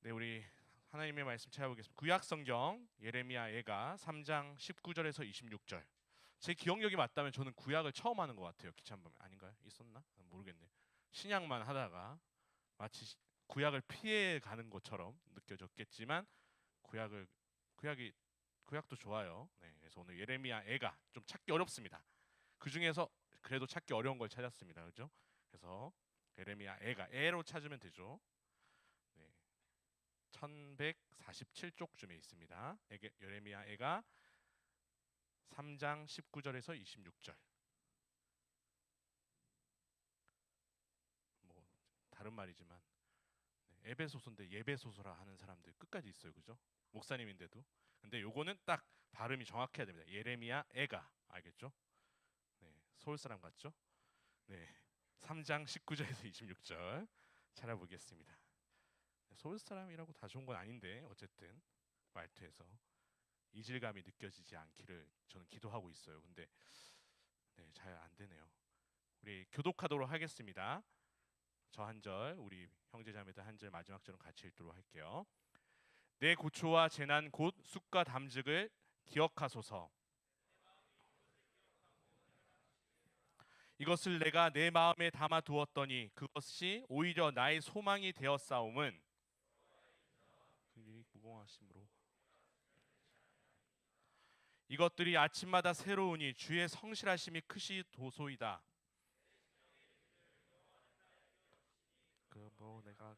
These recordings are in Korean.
네, 우리 하나님의 말씀 찾아보겠습니다. 구약 성경 예레미야 애가 3장 19절에서 26절. 제 기억력이 맞다면 저는 구약을 처음 하는 것 같아요. 기차 한 번 아닌가요? 있었나? 모르겠네. 신약만 하다가 마치 구약을 피해 가는 것처럼 느껴졌겠지만 구약을 구약이 구약도 좋아요. 네, 그래서 오늘 예레미야 애가 좀 찾기 어렵습니다. 그 중에서 그래도 찾기 어려운 걸 찾았습니다. 그렇죠? 그래서 예레미야 애가 애로 찾으면 되죠. 네. 1147쪽쯤에 있습니다. 예레미야 애가 3장 19절에서 26절. 뭐 다른 말이지만 에베소서인데 예배소서라 하는 사람들 끝까지 있어요. 그죠? 목사님인데도. 근데 요거는 딱 발음이 정확해야 됩니다. 예레미야 애가. 알겠죠? 네. 서울 사람 같죠? 네. 3장 19절에서 26절 찾아보겠습니다. 서울 사람이라고 다 좋은 건 아닌데 어쨌든 말투에서 이질감이 느껴지지 않기를 저는 기도하고 있어요. 근데 네, 잘 안 되네요. 우리 교독하도록 하겠습니다. 저 한 절, 우리 형제자매들 한 절 마지막 절은 같이 읽도록 할게요. 내 고초와 재난 곧 쑥과 담즙을 기억하소서. 이것을 내가 내 마음에 담아 두었더니 그것이 오히려 나의 소망이 되었사옴은 그의 무공하심으로 이것들이 아침마다 새로우니 주의 성실하심이 크시도소이다. 그뭐 내가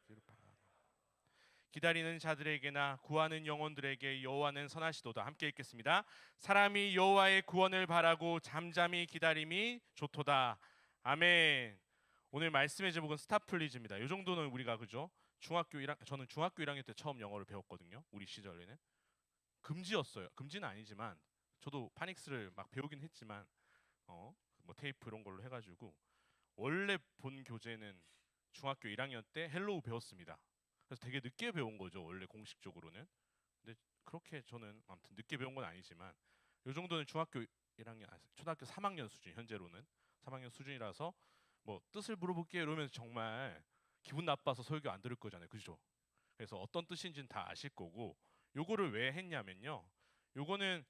기다리는 자들에게나 구하는 영혼들에게 여호와는 선하시도다. 함께 읽겠습니다. 사람이 여호와의 구원을 바라고 잠잠히 기다림이 좋도다. 아멘. 오늘 말씀의 제목은 스타플리즈입니다. 이 정도는 우리가 그죠? 저는 중학교 1학년 때 처음 영어를 배웠거든요. 우리 시절에는 금지였어요. 금지는 아니지만 저도 파닉스를 막 배우긴 했지만 뭐 테이프 이런 걸로 해가지고 원래 본 교재는 중학교 1학년 때 헬로우 배웠습니다. 그래서 되게 늦게 배운 거죠. 원래 공식적으로는. 근데 그렇게 저는 아무튼 늦게 배운 건 아니지만 요 정도는 중학교 1학년, 초등학교 3학년 수준 현재로는 3학년 수준이라서 뭐 뜻을 물어볼게 이러면 정말 기분 나빠서 설교 안 들을 거잖아요. 그죠? 그래서 어떤 뜻인지는 다 아실 거고 요거를 왜 했냐면요. 요거는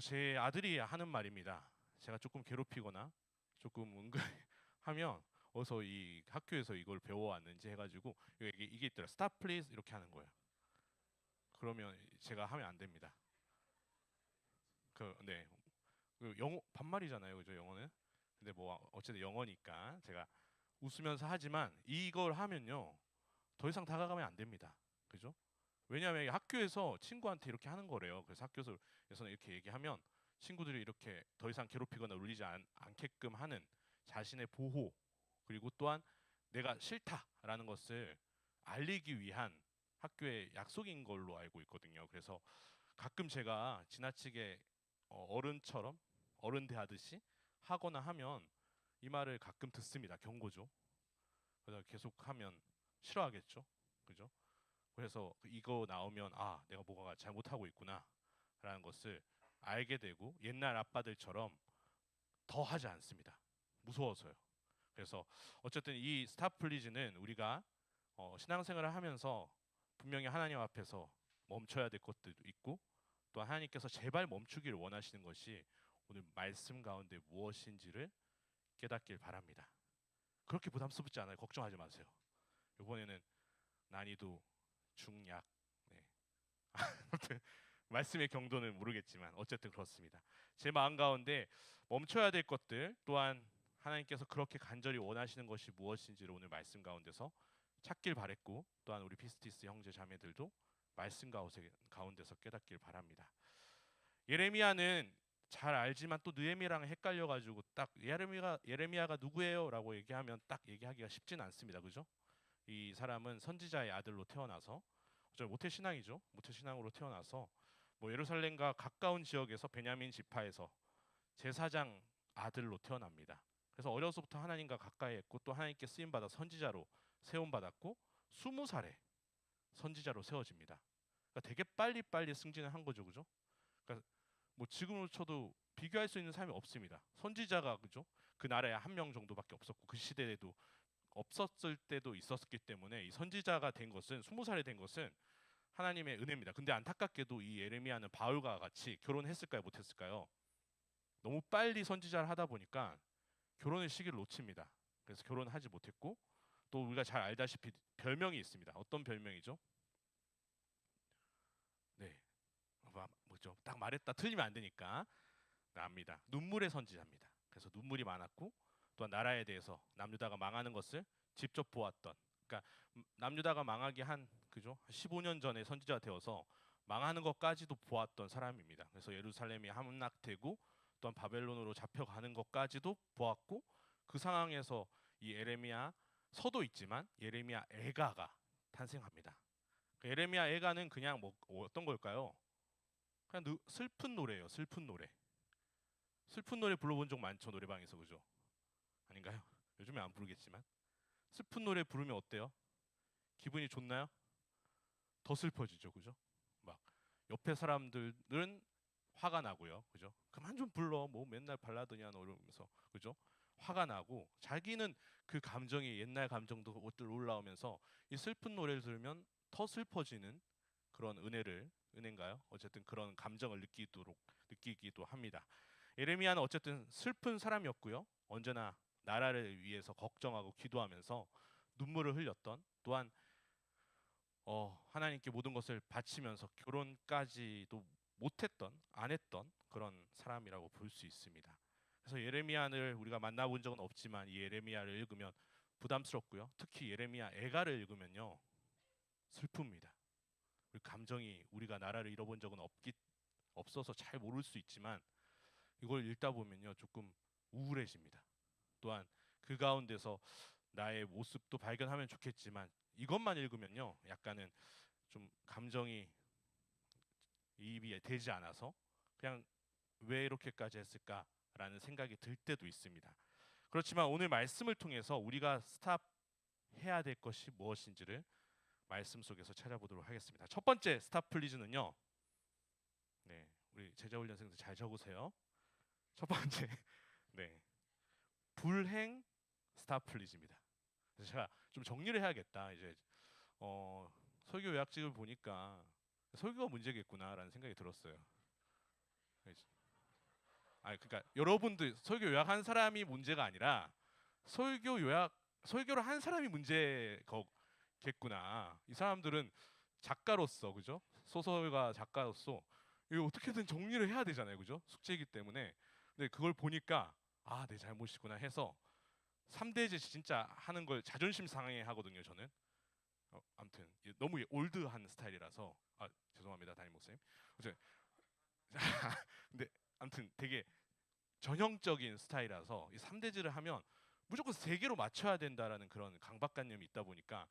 제 아들이 하는 말입니다. 제가 조금 괴롭히거나 조금 은근 하면 어서 이 학교에서 이걸 배워왔는지 해가지고 이게 있더라. Stop please 이렇게 하는 거예요. 그러면 제가 하면 안 됩니다. 네. 영어 반말이잖아요. 그죠? 영어는. 근데 뭐 어쨌든 영어니까 제가 웃으면서 하지만 이걸 하면요. 더 이상 다가가면 안 됩니다. 그죠? 왜냐하면 학교에서 친구한테 이렇게 하는 거래요. 그래서 학교에서는 이렇게 얘기하면 친구들이 이렇게 더 이상 괴롭히거나 울리지 않게끔 하는 자신의 보호 그리고 또한 내가 싫다라는 것을 알리기 위한 학교의 약속인 걸로 알고 있거든요. 그래서 가끔 제가 지나치게 어른처럼 어른 대하듯이 하거나 하면 이 말을 가끔 듣습니다. 경고죠. 그래서 계속하면 싫어하겠죠. 그죠? 그래서 이거 나오면 아 내가 뭐가 잘못하고 있구나라는 것을 알게 되고 옛날 아빠들처럼 더 하지 않습니다. 무서워서요. 그래서 어쨌든 이 스타플리즈는 우리가 신앙생활을 하면서 분명히 하나님 앞에서 멈춰야 될 것들도 있고 또 하나님께서 제발 멈추기를 원하시는 것이 오늘 말씀 가운데 무엇인지를 깨닫길 바랍니다. 그렇게 부담스럽지 않아요. 걱정하지 마세요. 이번에는 난이도 중약 네. 말씀의 경도는 모르겠지만 어쨌든 그렇습니다. 제 마음 가운데 멈춰야 될 것들 또한 하나님께서 그렇게 간절히 원하시는 것이 무엇인지를 오늘 말씀 가운데서 찾길 바랬고 또한 우리 피스티스 형제 자매들도 말씀 가운데서 깨닫길 바랍니다. 예레미야는 잘 알지만 또 느헤미야랑 헷갈려가지고 딱 예레미야가 누구예요?라고 얘기하면 딱 얘기하기가 쉽지는 않습니다. 그죠? 이 사람은 선지자의 아들로 태어나서 모태 신앙이죠. 모태 신앙으로 태어나서 뭐 예루살렘과 가까운 지역에서 베냐민 지파에서 제사장 아들로 태어납니다. 그래서 어려서부터 하나님과 가까이 했고 또 하나님께 쓰임 받아 선지자로 세움 받았고 20살에 선지자로 세워집니다. 그러니까 되게 빨리 승진을 한 거죠, 그죠? 그러니까 뭐 지금으로 쳐도 비교할 수 있는 사람이 없습니다. 선지자가 그죠? 그 나라에 한 명 정도밖에 없었고 그 시대에도 없었을 때도 있었기 때문에 이 선지자가 된 것은 20살이 된 것은 하나님의 은혜입니다. 근데 안타깝게도 이 예레미야는 바울과 같이 결혼했을까요, 못했을까요? 너무 빨리 선지자를 하다 보니까 결혼의 시기를 놓칩니다. 그래서 결혼하지 못했고 또 우리가 잘 알다시피 별명이 있습니다. 어떤 별명이죠? 네, 뭐죠? 딱 말했다 틀리면 안 되니까 압니다. 눈물의 선지자입니다. 그래서 눈물이 많았고 또한 나라에 대해서 남유다가 망하는 것을 직접 보았던. 그러니까 남유다가 망하기 한 그죠? 15년 전에 선지자가 되어서 망하는 것까지도 보았던 사람입니다. 그래서 예루살렘이 함락되고 또한 바벨론으로 잡혀가는 것까지도 보았고 그 상황에서 이 예레미야 서도 있지만 예레미야 애가가 탄생합니다. 그 예레미야 애가는 그냥 뭐 어떤 걸까요? 그냥 슬픈 노래예요. 슬픈 노래. 슬픈 노래 불러본 적 많죠, 노래방에서. 그죠? 아닌가요? 요즘에 안 부르겠지만 슬픈 노래 부르면 어때요? 기분이 좋나요? 더 슬퍼지죠. 그죠? 막 옆에 사람들은 화가 나고요. 그죠? 그만 좀 불러. 뭐 맨날 발라드냐 너 이러면서. 그죠? 화가 나고 자기는 그 감정이 옛날 감정도 올라오면서 이 슬픈 노래를 들으면 더 슬퍼지는 그런 은혜인가요? 어쨌든 그런 감정을 느끼기도 합니다. 예레미야는 어쨌든 슬픈 사람이었고요. 언제나 나라를 위해서 걱정하고 기도하면서 눈물을 흘렸던, 또한 하나님께 모든 것을 바치면서 결혼까지도 못했던, 안 했던 그런 사람이라고 볼 수 있습니다. 그래서 예레미야를 우리가 만나본 적은 없지만 이 예레미야를 읽으면 부담스럽고요. 특히 예레미야 애가를 읽으면요 슬픕니다. 우리 감정이, 우리가 나라를 잃어본 적은 없어서 잘 모를 수 있지만 이걸 읽다 보면요 조금 우울해집니다. 또한 그 가운데서 나의 모습도 발견하면 좋겠지만 이것만 읽으면요 약간은 좀 감정이 이입이 되지 않아서 그냥 왜 이렇게까지 했을까라는 생각이 들 때도 있습니다. 그렇지만 오늘 말씀을 통해서 우리가 스탑해야 될 것이 무엇인지를 말씀 속에서 찾아보도록 하겠습니다. 첫 번째 스탑 플리즈는요. 네, 우리 제자훈련생들 잘 적으세요. 첫 번째, 네, 불행 스탑 플리즈입니다. 그래서 제가 좀 정리를 해야겠다. 이제 설교 요약집을 보니까 설교가 문제겠구나라는 생각이 들었어요. 아니 그러니까 여러분들 설교 요약한 사람이 문제가 아니라 설교를 한 사람이 문제겠구나. 이 사람들은 작가로서 그죠? 소설가 작가로서 이거 어떻게든 정리를 해야 되잖아요, 그죠? 숙제이기 때문에. 근데 그걸 보니까 아, 내 잘못이구나 해서 3대제 진짜 하는 걸 자존심 상해 하거든요, 저는. 아무튼 너무 올드한 스타일이라서 죄송합니다, 담임 목사님. 근데 아무튼 되게 전형적인 스타일이라서 이 3대지를 하면 무조건 3개로 맞춰야 된다라는 그런 강박관념이 있다 보니까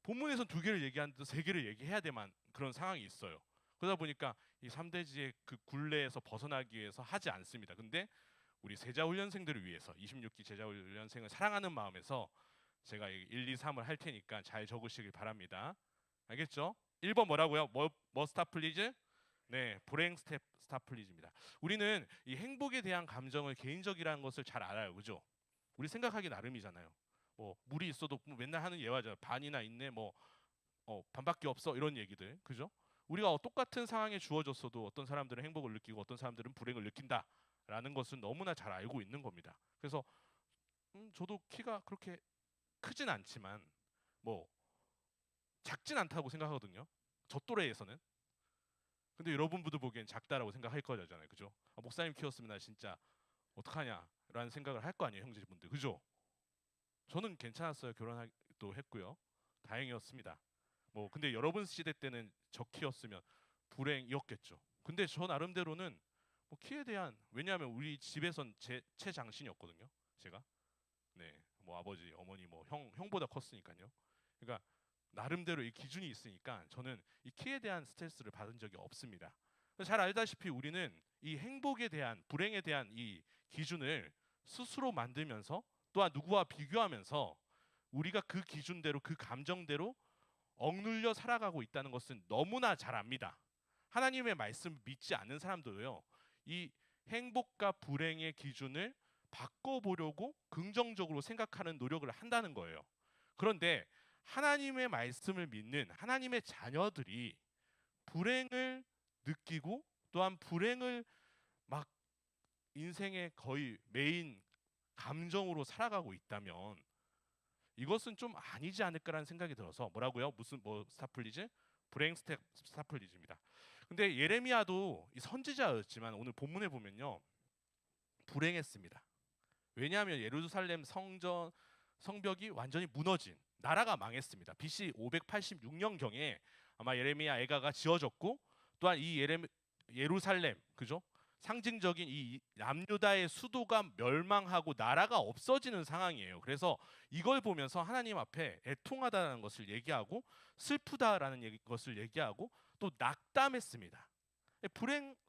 본문에선 2개를 얘기하는데 3개를 얘기해야 되만 그런 상황이 있어요. 그러다 보니까 이 3대지의 그 굴레에서 벗어나기 위해서 하지 않습니다. 근데 우리 제자훈련생들을 위해서 26기 제자훈련생을 사랑하는 마음에서 제가 1, 2, 3을 할 테니까 잘 적으시길 바랍니다. 알겠죠? 1번 뭐라고요? 뭐 스탑 플리즈? 네, 불행 스탑 플리즈입니다. 우리는 이 행복에 대한 감정을 개인적이라는 것을 잘 알아요. 그죠? 우리 생각하기 나름이잖아요. 뭐 물이 있어도 뭐 맨날 하는 예화죠. 반이나 있네. 뭐 반밖에 없어. 이런 얘기들. 그죠? 우리가 똑같은 상황에 주어졌어도 어떤 사람들은 행복을 느끼고 어떤 사람들은 불행을 느낀다라는 것은 너무나 잘 알고 있는 겁니다. 그래서 저도 키가 그렇게 크진 않지만 뭐 작진 않다고 생각하거든요. 저 또래에서는. 근데 여러분들도 보기엔 작다라고 생각할 거잖아요. 그죠? 목사님 키웠으면 나 진짜 어떡하냐라는 생각을 할 거 아니에요, 형제분들. 그죠? 저는 괜찮았어요. 결혼도 했고요. 다행이었습니다. 뭐 근데 여러분 시대 때는 저 키였으면 불행이었겠죠. 근데 저 나름대로는 뭐 키에 대한, 왜냐하면 우리 집에선 제 최장신이었거든요. 제가. 네. 뭐 아버지, 어머니 뭐 형보다 컸으니까요. 그러니까 나름대로 이 기준이 있으니까 저는 이 키에 대한 스트레스를 받은 적이 없습니다. 잘 알다시피 우리는 이 행복에 대한, 불행에 대한 이 기준을 스스로 만들면서 또한 누구와 비교하면서 우리가 그 기준대로, 그 감정대로 억눌려 살아가고 있다는 것은 너무나 잘 압니다. 하나님의 말씀 믿지 않는 사람들도요. 이 행복과 불행의 기준을 바꿔보려고 긍정적으로 생각하는 노력을 한다는 거예요. 그런데 하나님의 말씀을 믿는 하나님의 자녀들이 불행을 느끼고 또한 불행을 막 인생의 거의 메인 감정으로 살아가고 있다면 이것은 좀 아니지 않을까라는 생각이 들어서 뭐라고요? 무슨 뭐 스타플리즈? 불행 스타플리즈입니다. 근데 예레미야도 이 선지자였지만 오늘 본문에 보면요 불행했습니다. 왜냐하면 예루살렘 성벽이 완전히 무너진 나라가 망했습니다. BC 586년경에 아마 예레미야 애가가 지어졌고 또한 이 예루살렘 그죠? 상징적인 이 남유다의 수도가 멸망하고 나라가 없어지는 상황이에요. 그래서 이걸 보면서 하나님 앞에 애통하다는 것을 얘기하고 슬프다라는 것을 얘기하고 또 낙담했습니다.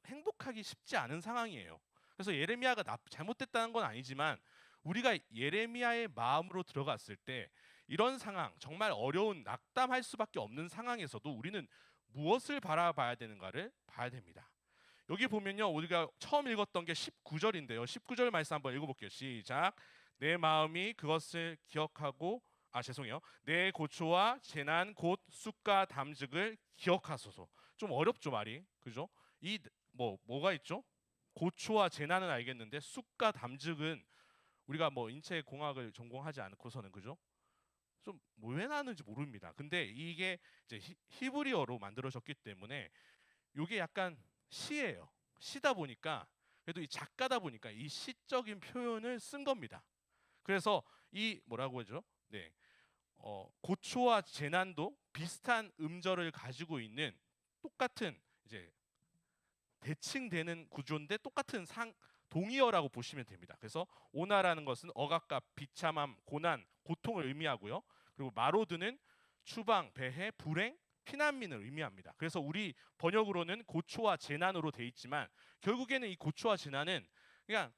행복하기 쉽지 않은 상황이에요. 그래서 예레미야가 잘못됐다는 건 아니지만 우리가 예레미야의 마음으로 들어갔을 때 이런 상황 정말 어려운 낙담할 수밖에 없는 상황에서도 우리는 무엇을 바라봐야 되는가를 봐야 됩니다. 여기 보면요 우리가 처음 읽었던 게 19절인데요 19절 말씀 한번 읽어볼게요. 시작. 내 마음이 그것을 기억하고 죄송해요. 내 고초와 재난 곧 쑥과 담즙을 기억하소서. 좀 어렵죠 말이 그죠? 이 뭐가 있죠? 고초와 재난은 알겠는데 쑥과 담즙은 우리가 뭐 인체 공학을 전공하지 않고서는 그죠? 좀 왜 나는지 모릅니다. 근데 이게 이제 히브리어로 만들어졌기 때문에 이게 약간 시예요. 시다 보니까 그래도 이 작가다 보니까 이 시적인 표현을 쓴 겁니다. 그래서 이 뭐라고 하죠? 네, 고초와 재난도 비슷한 음절을 가지고 있는 똑같은 이제 대칭되는 구조인데 똑같은 동의어라고 보시면 됩니다. 그래서 오나라는 것은 억압과 비참함, 고난, 고통을 의미하고요. 그리고 마로드는 추방, 배해, 불행, 피난민을 의미합니다. 그래서 우리 번역으로는 고초와 재난으로 돼 있지만 결국에는 이 고초와 재난은 그냥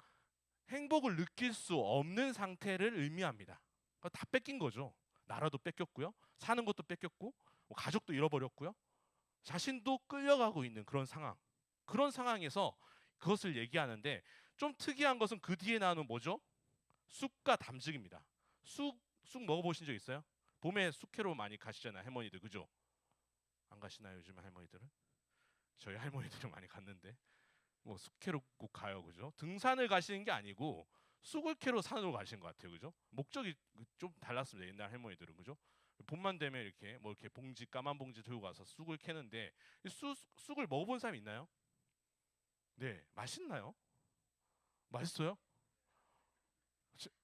행복을 느낄 수 없는 상태를 의미합니다. 다 뺏긴 거죠. 나라도 뺏겼고요. 사는 것도 뺏겼고 뭐 가족도 잃어버렸고요. 자신도 끌려가고 있는 그런 상황. 그런 상황에서 그것을 얘기하는데 좀 특이한 것은 그 뒤에 나오는 뭐죠? 쑥과 담즙입니다. 쑥 먹어보신 적 있어요? 봄에 쑥회로 많이 가시잖아요 할머니들 그죠? 안 가시나요 요즘 할머니들은? 저희 할머니들은 많이 갔는데 뭐 쑥회로 꼭 가요 그죠? 등산을 가시는 게 아니고 쑥을 캐러 산으로 가시는 것 같아요 그죠? 목적이 좀 달랐습니다 옛날 할머니들은 그죠? 봄만 되면 이렇게 뭐 이렇게 봉지 까만 봉지 들고 가서 쑥을 캐는데 쑥을 먹어본 사람 있나요? 네 맛있나요? 맛있어요?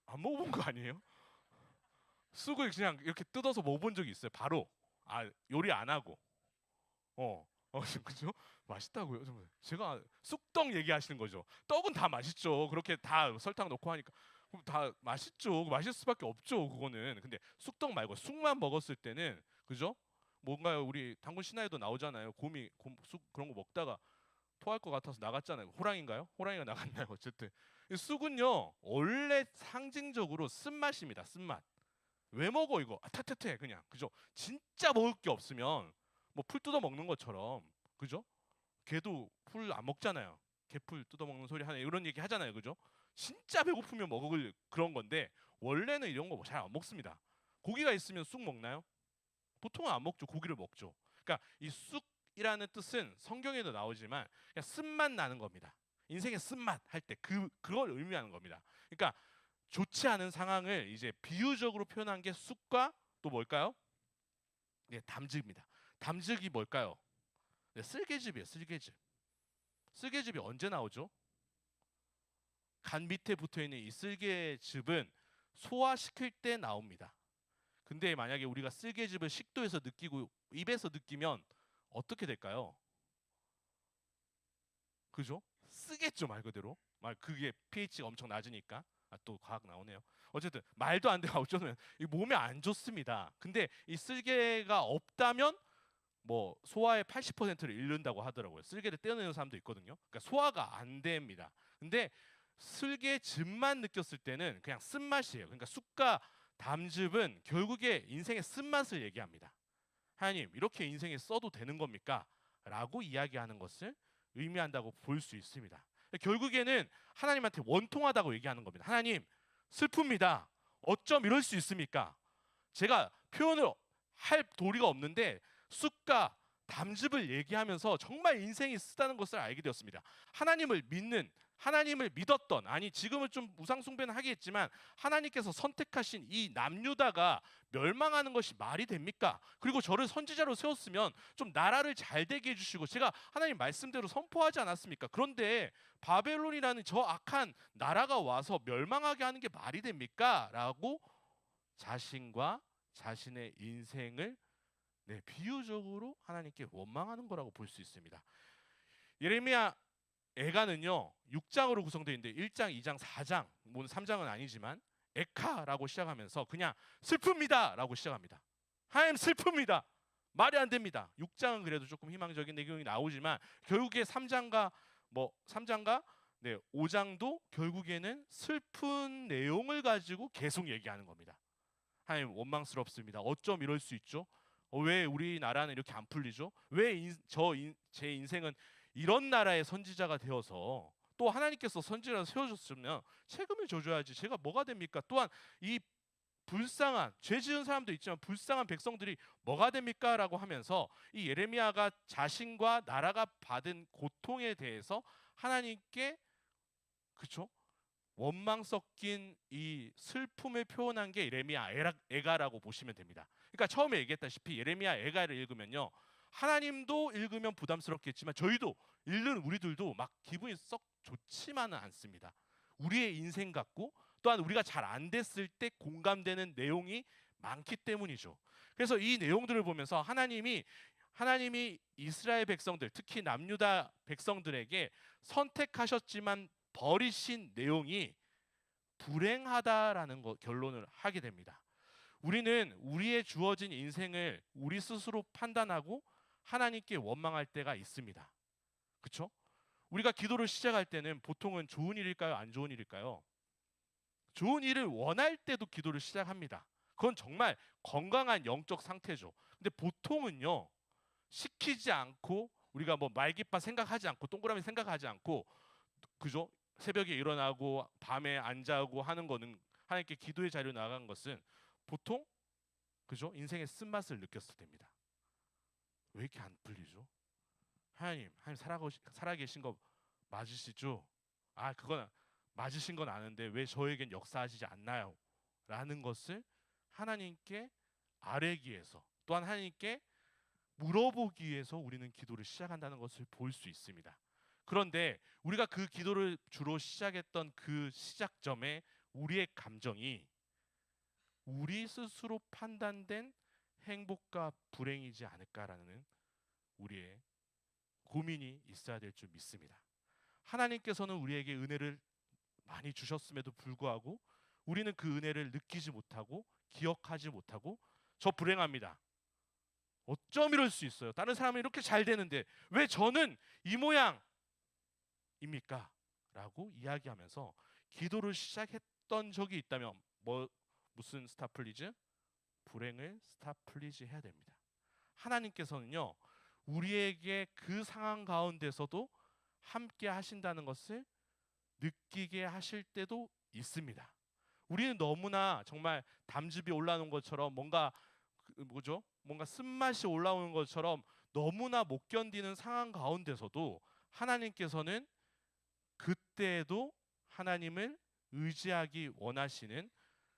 안 먹어본 거 아니에요? 쑥을 그냥 이렇게 뜯어서 먹어본 적이 있어요 바로 요리 안 하고 그죠? 맛있다고요? 제가 쑥떡 얘기하시는 거죠. 떡은 다 맛있죠. 그렇게 다 설탕 넣고 하니까 그럼 다 맛있죠. 맛있을 수밖에 없죠. 그거는. 근데 쑥떡 말고 쑥만 먹었을 때는 그죠? 뭔가요? 우리 당군 신화에도 나오잖아요. 쑥 그런 거 먹다가 토할 것 같아서 나갔잖아요. 호랑인가요? 호랑이가 나갔나요? 어쨌든 이 쑥은요 원래 상징적으로 쓴맛입니다. 쓴맛. 왜 먹어 이거? 타타해 그냥 그죠? 진짜 먹을 게 없으면 뭐 풀 뜯어 먹는 것처럼 그죠? 개도 풀 안 먹잖아요. 개풀 뜯어 먹는 소리 하네 이런 얘기 하잖아요, 그죠? 진짜 배고프면 먹을 그런 건데 원래는 이런 거 잘 안 먹습니다. 고기가 있으면 쑥 먹나요? 보통은 안 먹죠. 고기를 먹죠. 그러니까 이 쑥이라는 뜻은 성경에도 나오지만 그냥 쓴맛 나는 겁니다. 인생의 쓴맛 할 때 그걸 의미하는 겁니다. 그러니까 좋지 않은 상황을 이제 비유적으로 표현한 게 쑥과 또 뭘까요? 네, 담즙입니다. 담즙이 뭘까요? 네, 쓸개즙이에요. 쓸개즙. 쓸개즙이 언제 나오죠? 간 밑에 붙어 있는 이 쓸개즙은 소화시킬 때 나옵니다. 근데 만약에 우리가 쓸개즙을 식도에서 느끼고 입에서 느끼면 어떻게 될까요? 그죠? 쓰겠죠 말 그대로. 그게 pH가 엄청 낮으니까. 또 과학 나오네요. 어쨌든 말도 안 되고 어쩌면 이 몸에 안 좋습니다. 근데 이 쓸개가 없다면 뭐 소화의 80%를 잃는다고 하더라고요. 쓸개를 떼어내는 사람도 있거든요. 그러니까 소화가 안 됩니다. 근데 쓸개즙만 느꼈을 때는 그냥 쓴맛이에요. 그러니까 쑥과 담즙은 결국에 인생의 쓴맛을 얘기합니다. 하나님 이렇게 인생에 써도 되는 겁니까? 라고 이야기하는 것을 의미한다고 볼 수 있습니다. 결국에는 하나님한테 원통하다고 얘기하는 겁니다. 하나님, 슬픕니다. 어쩜 이럴 수 있습니까? 제가 표현을 할 도리가 없는데 쑥과 담즙을 얘기하면서 정말 인생이 쓰다는 것을 알게 되었습니다. 하나님을 믿는, 하나님을 믿었던, 아니 지금은 좀 우상숭배는 하겠지만 하나님께서 선택하신 이 남유다가 멸망하는 것이 말이 됩니까? 그리고 저를 선지자로 세웠으면 좀 나라를 잘 되게 해주시고 제가 하나님 말씀대로 선포하지 않았습니까? 그런데 바벨론이라는 저 악한 나라가 와서 멸망하게 하는 게 말이 됩니까? 라고 자신과 자신의 인생을 비유적으로 하나님께 원망하는 거라고 볼 수 있습니다. 예레미야 애가는요 6장으로 구성되어 있는데 1장, 2장, 4장, 뭐 3장은 아니지만 에카라고 시작하면서 그냥 슬픕니다 라고 시작합니다. 하나님 슬픕니다. 말이 안 됩니다. 6장은 그래도 조금 희망적인 내용이 나오지만 결국에 3장과 5장도 결국에는 슬픈 내용을 가지고 계속 얘기하는 겁니다. 하나님 원망스럽습니다. 어쩜 이럴 수 있죠? 왜 우리나라는 이렇게 안 풀리죠? 왜 제 인생은 이런 나라의 선지자가 되어서 또 하나님께서 선지자로 세워줬으면 책임을 져줘야지 제가 뭐가 됩니까? 또한 이 불쌍한 죄 지은 사람도 있지만 불쌍한 백성들이 뭐가 됩니까? 라고 하면서 이 예레미야가 자신과 나라가 받은 고통에 대해서 하나님께 그쵸? 원망 섞인 이 슬픔을 표현한 게 예레미야 애가라고 보시면 됩니다. 그러니까 처음에 얘기했다시피 예레미야 애가를 읽으면요 하나님도 읽으면 부담스럽겠지만 저희도 읽는 우리들도 막 기분이 썩 좋지만은 않습니다. 우리의 인생 같고 또한 우리가 잘 안 됐을 때 공감되는 내용이 많기 때문이죠. 그래서 이 내용들을 보면서 하나님이 이스라엘 백성들 특히 남유다 백성들에게 선택하셨지만 버리신 내용이 불행하다라는 결론을 하게 됩니다. 우리는 우리의 주어진 인생을 우리 스스로 판단하고 하나님께 원망할 때가 있습니다. 그렇죠? 우리가 기도를 시작할 때는 보통은 좋은 일일까요? 안 좋은 일일까요? 좋은 일을 원할 때도 기도를 시작합니다. 그건 정말 건강한 영적 상태죠. 근데 보통은요. 시키지 않고 우리가 뭐 말깃바 생각하지 않고 동그라미 생각하지 않고 그죠? 새벽에 일어나고 밤에 안 자고 하는 거는 하나님께 기도의 자리로 나간 것은 보통 그죠? 인생의 쓴맛을 느꼈을 때입니다. 왜 이렇게 안 풀리죠? 하나님 살아계신 거 맞으시죠? 아 그건 맞으신 건 아는데 왜 저에겐 역사하시지 않나요? 라는 것을 하나님께 아뢰기 위해서 또한 하나님께 물어보기 위해서 우리는 기도를 시작한다는 것을 볼 수 있습니다. 그런데 우리가 그 기도를 주로 시작했던 그 시작점에 우리의 감정이 우리 스스로 판단된 행복과 불행이지 않을까라는 우리의 고민이 있어야 될 줄 믿습니다. 하나님께서는 우리에게 은혜를 많이 주셨음에도 불구하고 우리는 그 은혜를 느끼지 못하고 기억하지 못하고 저 불행합니다. 어쩜 이럴 수 있어요? 다른 사람은 이렇게 잘 되는데 왜 저는 이 모양입니까? 라고 이야기하면서 기도를 시작했던 적이 있다면 무슨 스탑 플리즈? 불행을 스탑 플리즈 해야 됩니다. 하나님께서는요 우리에게 그 상황 가운데서도 함께 하신다는 것을 느끼게 하실 때도 있습니다. 우리는 너무나 정말 담즙이 올라오는 것처럼 뭔가 쓴맛이 올라오는 것처럼 너무나 못 견디는 상황 가운데서도 하나님께서는 그때에도 하나님을 의지하기 원하시는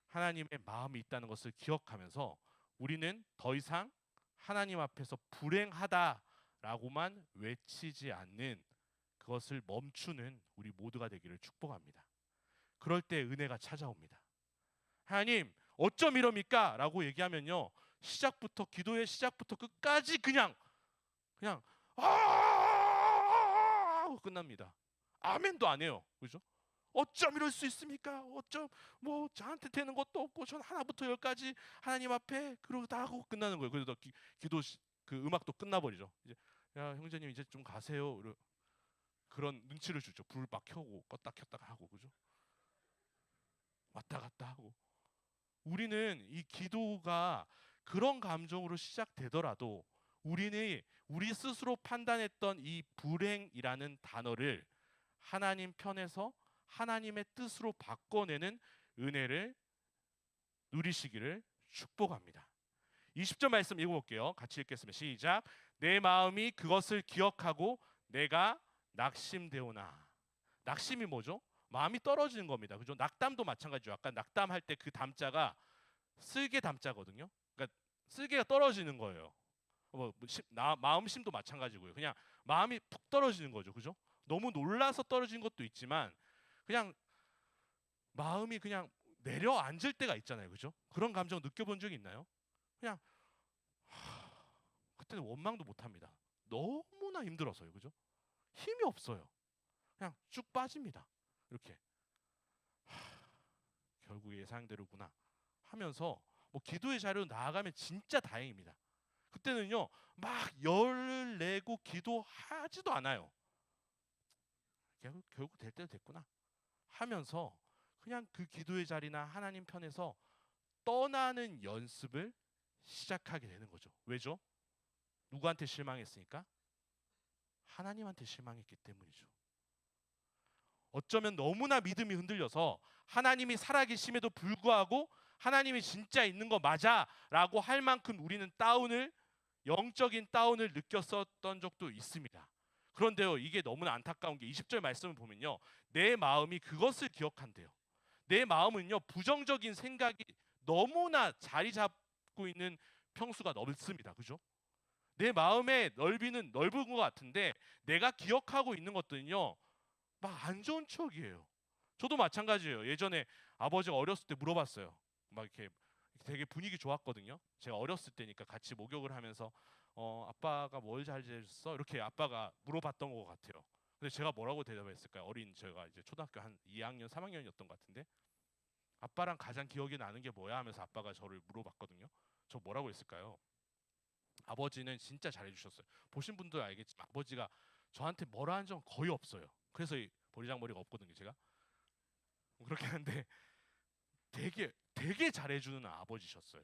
하나님의 마음이 있다는 것을 기억하면서 우리는 더 이상 하나님 앞에서 불행하다라고만 외치지 않는 그것을 멈추는 우리 모두가 되기를 축복합니다. 그럴 때 은혜가 찾아옵니다. 하나님 어쩜 이럽니까? 라고 얘기하면요 기도의 시작부터 끝까지 그냥 하고 끝납니다. 아멘도 안 해요. 그죠? 어쩜 이럴 수 있습니까? 어쩜 뭐 저한테 되는 것도 없고 전 하나부터 열까지 하나님 앞에 그러고 다 하고 끝나는 거예요. 그래서 기도 그 음악도 끝나버리죠. 이제 야 형제님 이제 좀 가세요. 그런 눈치를 주죠. 불 막 켜고 껐다 켰다 하고 그죠? 왔다 갔다 하고 우리는 이 기도가 그런 감정으로 시작되더라도 우리는 우리 스스로 판단했던 이 불행이라는 단어를 하나님 편에서 하나님의 뜻으로 바꿔내는 은혜를 누리시기를 축복합니다. 20절 말씀 읽어볼게요. 같이 읽겠습니다. 시작. 내 마음이 그것을 기억하고 내가 낙심되오나. 낙심이 뭐죠? 마음이 떨어지는 겁니다. 그죠? 낙담도 마찬가지죠. 아까 낙담할 때 그 담자가 쓸개 담자거든요. 그러니까 쓸개가 떨어지는 거예요. 마음심도 마찬가지고요. 그냥 마음이 푹 떨어지는 거죠. 그죠? 너무 놀라서 떨어진 것도 있지만 그냥 마음이 그냥 내려앉을 때가 있잖아요. 그죠? 그런 감정 느껴본 적이 있나요? 그냥 그때는 원망도 못합니다. 너무나 힘들어서요. 그죠? 힘이 없어요. 그냥 쭉 빠집니다. 이렇게 결국 예상대로구나 하면서 뭐 기도의 자리로 나아가면 진짜 다행입니다. 그때는요 막 열을 내고 기도하지도 않아요. 결국 될 때도 됐구나 하면서 그냥 그 기도의 자리나 하나님 편에서 떠나는 연습을 시작하게 되는 거죠. 왜죠? 누구한테 실망했으니까? 하나님한테 실망했기 때문이죠. 어쩌면 너무나 믿음이 흔들려서 하나님이 살아계심에도 불구하고 하나님이 진짜 있는 거 맞아 라고 할 만큼 우리는 영적인 다운을 느꼈었던 적도 있습니다. 그런데요 이게 너무나 안타까운 게 20절 말씀을 보면요 내 마음이 그것을 기억한대요. 내 마음은요 부정적인 생각이 너무나 자리 잡고 있는 평수가 넓습니다. 그죠? 내 마음의 넓이는 넓은 것 같은데 내가 기억하고 있는 것들은요 막 안 좋은 추억이에요. 저도 마찬가지예요. 예전에 아버지가 어렸을 때 물어봤어요. 막 이렇게 되게 분위기 좋았거든요. 제가 어렸을 때니까 같이 목욕을 하면서 아빠가 뭘 잘 지내줬어? 이렇게 아빠가 물어봤던 것 같아요. 근데 제가 뭐라고 대답했을까요? 제가 이제 초등학교 한 2학년, 3학년이었던 것 같은데 아빠랑 가장 기억이 나는 게 뭐야? 하면서 아빠가 저를 물어봤거든요. 저 뭐라고 했을까요? 아버지는 진짜 잘해주셨어요. 보신 분들 알겠지만 아버지가 저한테 뭐라 한 적은 거의 없어요. 그래서 이 버리장머리가 없거든요. 제가 그렇게 하는데 되게 잘해주는 아버지셨어요.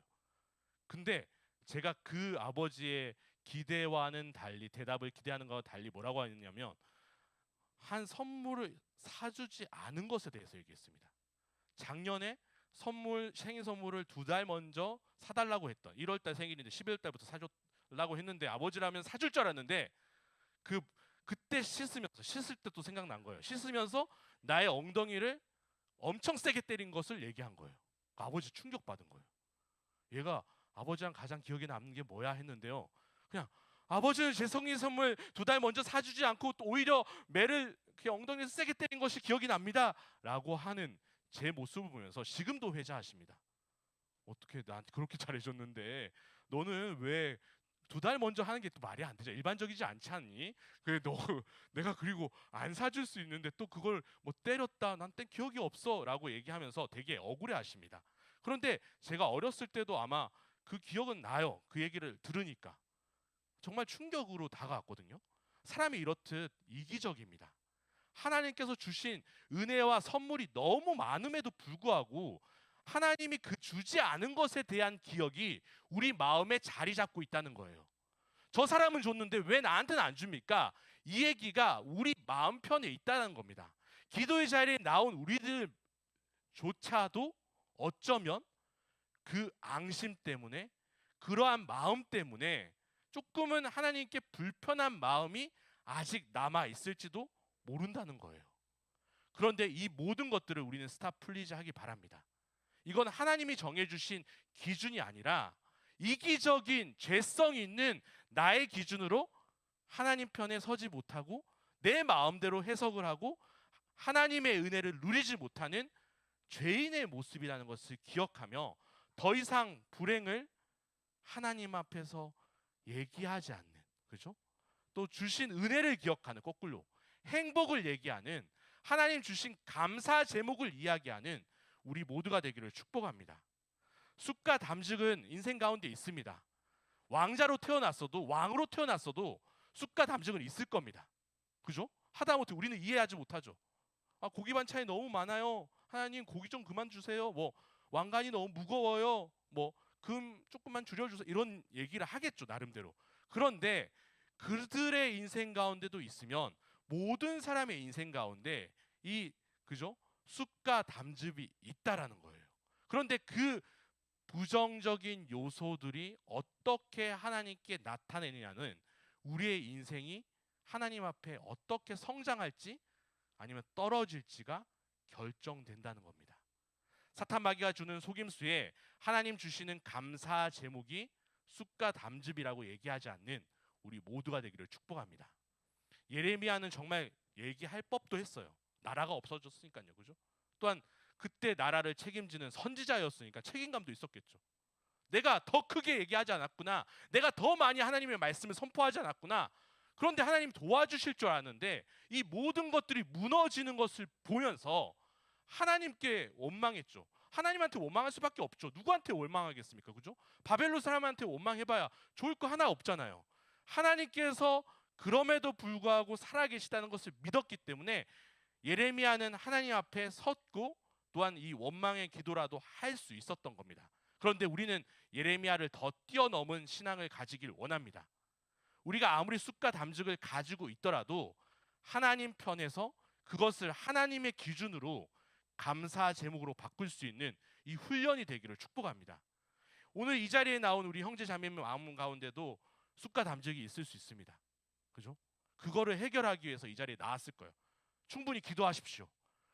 근데 제가 그 아버지의 기대와는 달리 대답을 기대하는 것과 달리 뭐라고 했냐면 한 선물을 사주지 않은 것에 대해서 얘기했습니다. 작년에 생일 선물을 2달 먼저 사달라고 했던 1월달 생일인데 12월달부터 사줬라고 했는데 아버지라면 사줄 줄 알았는데 그때 씻을 때 또 생각난 거예요. 씻으면서 나의 엉덩이를 엄청 세게 때린 것을 얘기한 거예요. 아버지 충격받은 거예요. 얘가 아버지랑 가장 기억에 남는 게 뭐야 했는데요. 그냥 아버지는 제 생일 선물 2달 먼저 사주지 않고 또 오히려 매를 엉덩이를 세게 때린 것이 기억이 납니다. 라고 하는 제 모습을 보면서 지금도 회자하십니다. 어떻게 나한테 그렇게 잘해줬는데 너는 왜 2달 먼저 하는 게 또 말이 안 되죠. 일반적이지 않지 않니? 그래 너 내가 그리고 안 사줄 수 있는데 또 그걸 뭐 때렸다 난 땐 기억이 없어 라고 얘기하면서 되게 억울해 하십니다. 그런데 제가 어렸을 때도 아마 그 기억은 나요. 그 얘기를 들으니까 정말 충격으로 다가왔거든요. 사람이 이렇듯 이기적입니다. 하나님께서 주신 은혜와 선물이 너무 많음에도 불구하고 하나님이 그 주지 않은 것에 대한 기억이 우리 마음에 자리 잡고 있다는 거예요. 저 사람은 줬는데 왜 나한테는 안 줍니까? 이 얘기가 우리 마음 편에 있다는 겁니다. 기도의 자리에 나온 우리들조차도 어쩌면 그 앙심 때문에 그러한 마음 때문에 조금은 하나님께 불편한 마음이 아직 남아 있을지도 모른다는 거예요. 그런데 이 모든 것들을 우리는 스탑 플리즈 하기 바랍니다. 이건 하나님이 정해주신 기준이 아니라 이기적인 죄성 있는 나의 기준으로 하나님 편에 서지 못하고 내 마음대로 해석을 하고 하나님의 은혜를 누리지 못하는 죄인의 모습이라는 것을 기억하며 더 이상 불행을 하나님 앞에서 얘기하지 않는, 그죠? 또 주신 은혜를 기억하는, 거꾸로 행복을 얘기하는, 하나님 주신 감사 제목을 이야기하는 우리 모두가 되기를 축복합니다. 숫과 담직은 인생 가운데 있습니다. 왕자로 태어났어도, 왕으로 태어났어도 숫과 담직은 있을 겁니다. 그죠? 하다못해 우리는 이해하지 못하죠. 고기 반찬이 너무 많아요. 하나님 고기 좀 그만 주세요. 뭐 왕관이 너무 무거워요. 뭐 금 조금만 줄여주세요. 이런 얘기를 하겠죠, 나름대로. 그런데 그들의 인생 가운데도 있으면 모든 사람의 인생 가운데 이 그죠? 숫과 담즙이 있다라는 거예요. 그런데 그 부정적인 요소들이 어떻게 하나님께 나타내느냐는 우리의 인생이 하나님 앞에 어떻게 성장할지 아니면 떨어질지가 결정된다는 겁니다. 사탄 마귀가 주는 속임수에 하나님 주시는 감사 제목이 쑥과 담즙이라고 얘기하지 않는 우리 모두가 되기를 축복합니다. 예레미야는 정말 얘기할 법도 했어요. 나라가 없어졌으니까요. 그죠? 또한 그때 나라를 책임지는 선지자였으니까 책임감도 있었겠죠. 내가 더 크게 얘기하지 않았구나. 내가 더 많이 하나님의 말씀을 선포하지 않았구나. 그런데 하나님 도와주실 줄 아는데 이 모든 것들이 무너지는 것을 보면서 하나님께 원망했죠. 하나님한테 원망할 수밖에 없죠. 누구한테 원망하겠습니까? 그죠? 바벨론 사람한테 원망해봐야 좋을 거 하나 없잖아요. 하나님께서 그럼에도 불구하고 살아계시다는 것을 믿었기 때문에 예레미야는 하나님 앞에 섰고 또한 이 원망의 기도라도 할 수 있었던 겁니다. 그런데 우리는 예레미야를 더 뛰어넘은 신앙을 가지길 원합니다. 우리가 아무리 쑥과 담즙을 가지고 있더라도 하나님 편에서 그것을 하나님의 기준으로 감사 제목으로 바꿀 수 있는 이 훈련이 되기를 축복합니다. 오늘 이 자리에 나온 우리 형제 자매님 마음 가운데도 쑥과 담즙이 있을 수 있습니다. 그죠? 그거를 해결하기 위해서 이 자리에 나왔을 거예요. 충분히 기도하십시오.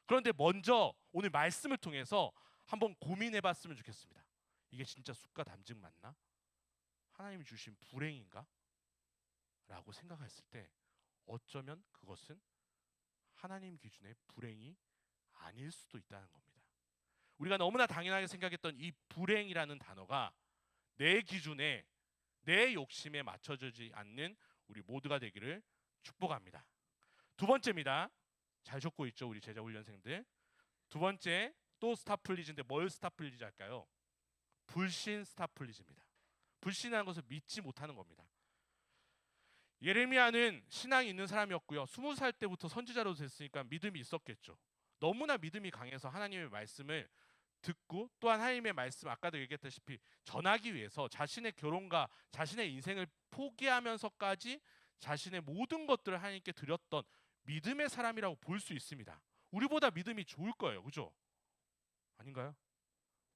그런데 먼저 오늘 말씀을 통해서 한번 고민해 봤으면 좋겠습니다. 이게 진짜 쑥과 담즙 맞나? 하나님이 주신 불행인가? 라고 생각했을 때 어쩌면 그것은 하나님 기준의 불행이 아닐 수도 있다는 겁니다. 우리가 너무나 당연하게 생각했던 이 불행이라는 단어가 내 기준에 내 욕심에 맞춰지지 않는 우리 모두가 되기를 축복합니다. 두 번째입니다. 잘 적고 있죠, 우리 제자 훈련생들. 두 번째 또 스타플리즈인데 뭘 스타플리즈 할까요? 불신 스타플리즈입니다. 불신이라는 것을 믿지 못하는 겁니다. 예레미야는 신앙이 있는 사람이었고요. 20살 때부터 선지자로 됐으니까 믿음이 있었겠죠. 너무나 믿음이 강해서 하나님의 말씀을 듣고 또한 하나님의 말씀 아까도 얘기했다시피 전하기 위해서 자신의 결혼과 자신의 인생을 포기하면서까지 자신의 모든 것들을 하나님께 드렸던 믿음의 사람이라고 볼 수 있습니다. 우리보다 믿음이 좋을 거예요. 그죠? 아닌가요?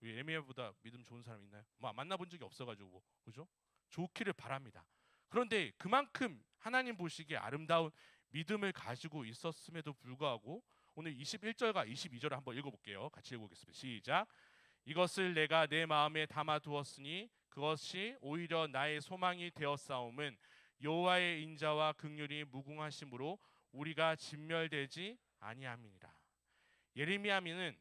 예레미야보다 믿음 좋은 사람 있나요? 만나본 적이 없어가지고 그죠? 좋기를 바랍니다. 그런데 그만큼 하나님 보시기에 아름다운 믿음을 가지고 있었음에도 불구하고 오늘 21절과 22절을 한번 읽어볼게요. 같이 읽어보겠습니다. 시작. 이것을 내가 내 마음에 담아두었으니 그것이 오히려 나의 소망이 되었사옴은 여호와의 인자와 긍휼이 무궁하심으로 우리가 진멸되지 아니함이니라. 예레미야는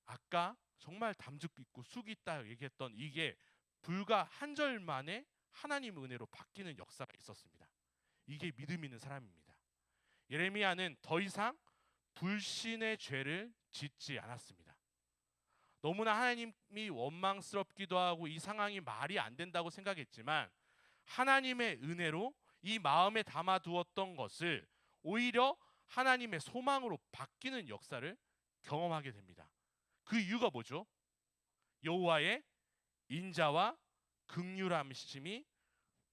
아까 정말 담즙 있고 쑥이 있다 얘기했던 이게 불과 한 절 만에 하나님의 은혜로 바뀌는 역사가 있었습니다. 이게 믿음 있는 사람입니다. 예레미야는 더 이상 불신의 죄를 짓지 않았습니다. 너무나 하나님이 원망스럽기도 하고 이 상황이 말이 안 된다고 생각했지만 하나님의 은혜로 이 마음에 담아두었던 것을 오히려 하나님의 소망으로 바뀌는 역사를 경험하게 됩니다. 그 이유가 뭐죠? 여호와의 인자와 긍휼하심이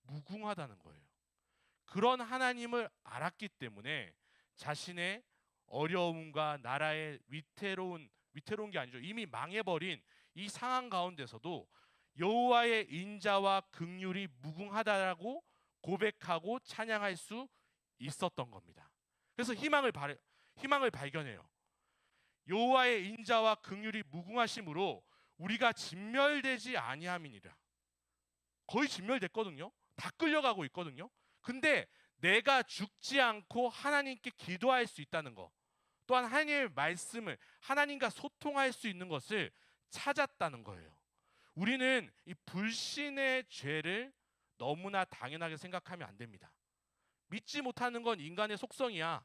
무궁하다는 거예요. 그런 하나님을 알았기 때문에 자신의 어려움과 나라의 위태로운 게 아니죠. 이미 망해버린 이 상황 가운데서도 여호와의 인자와 긍휼이 무궁하다라고 고백하고 찬양할 수 있었던 겁니다. 그래서 희망을 발견해요. 여호와의 인자와 긍휼이 무궁하심으로 우리가 진멸되지 아니함이니라. 거의 진멸됐거든요. 다 끌려가고 있거든요. 근데 내가 죽지 않고 하나님께 기도할 수 있다는 것, 또한 하나님의 말씀을 하나님과 소통할 수 있는 것을 찾았다는 거예요. 우리는 이 불신의 죄를 너무나 당연하게 생각하면 안 됩니다. 믿지 못하는 건 인간의 속성이야.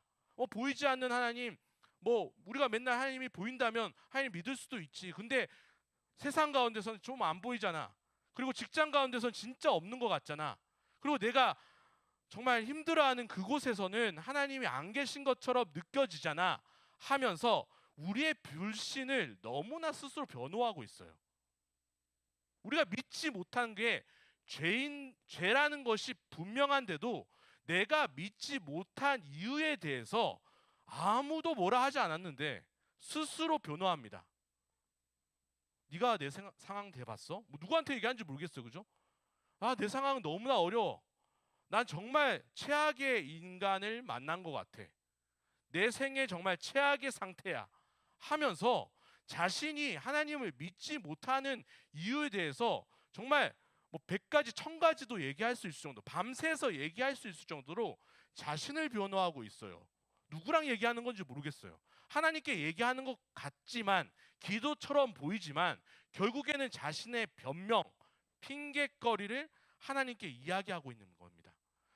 보이지 않는 하나님, 우리가 맨날 하나님이 보인다면 하나님 믿을 수도 있지. 근데 세상 가운데서는 좀 안 보이잖아. 그리고 직장 가운데서는 진짜 없는 것 같잖아. 그리고 내가 정말 힘들어하는 그곳에서는 하나님이 안 계신 것처럼 느껴지잖아 하면서 우리의 불신을 너무나 스스로 변호하고 있어요. 우리가 믿지 못한 게 죄라는 것이 분명한데도 내가 믿지 못한 이유에 대해서 아무도 뭐라 하지 않았는데 스스로 변호합니다. 네가 내 상황 대봤어? 뭐 누구한테 얘기하는지 모르겠어요. 그죠? 아, 내 상황은 너무나 어려워. 난 정말 최악의 인간을 만난 것 같아. 내 생애 정말 최악의 상태야. 하면서 자신이 하나님을 믿지 못하는 이유에 대해서 정말 뭐 100가지 1000가지도 얘기할 수 있을 정도, 밤새서 얘기할 수 있을 정도로 자신을 변호하고 있어요. 누구랑 얘기하는 건지 모르겠어요. 하나님께 얘기하는 것 같지만, 기도처럼 보이지만 결국에는 자신의 변명, 핑계거리를 하나님께 이야기하고 있는 겁니다.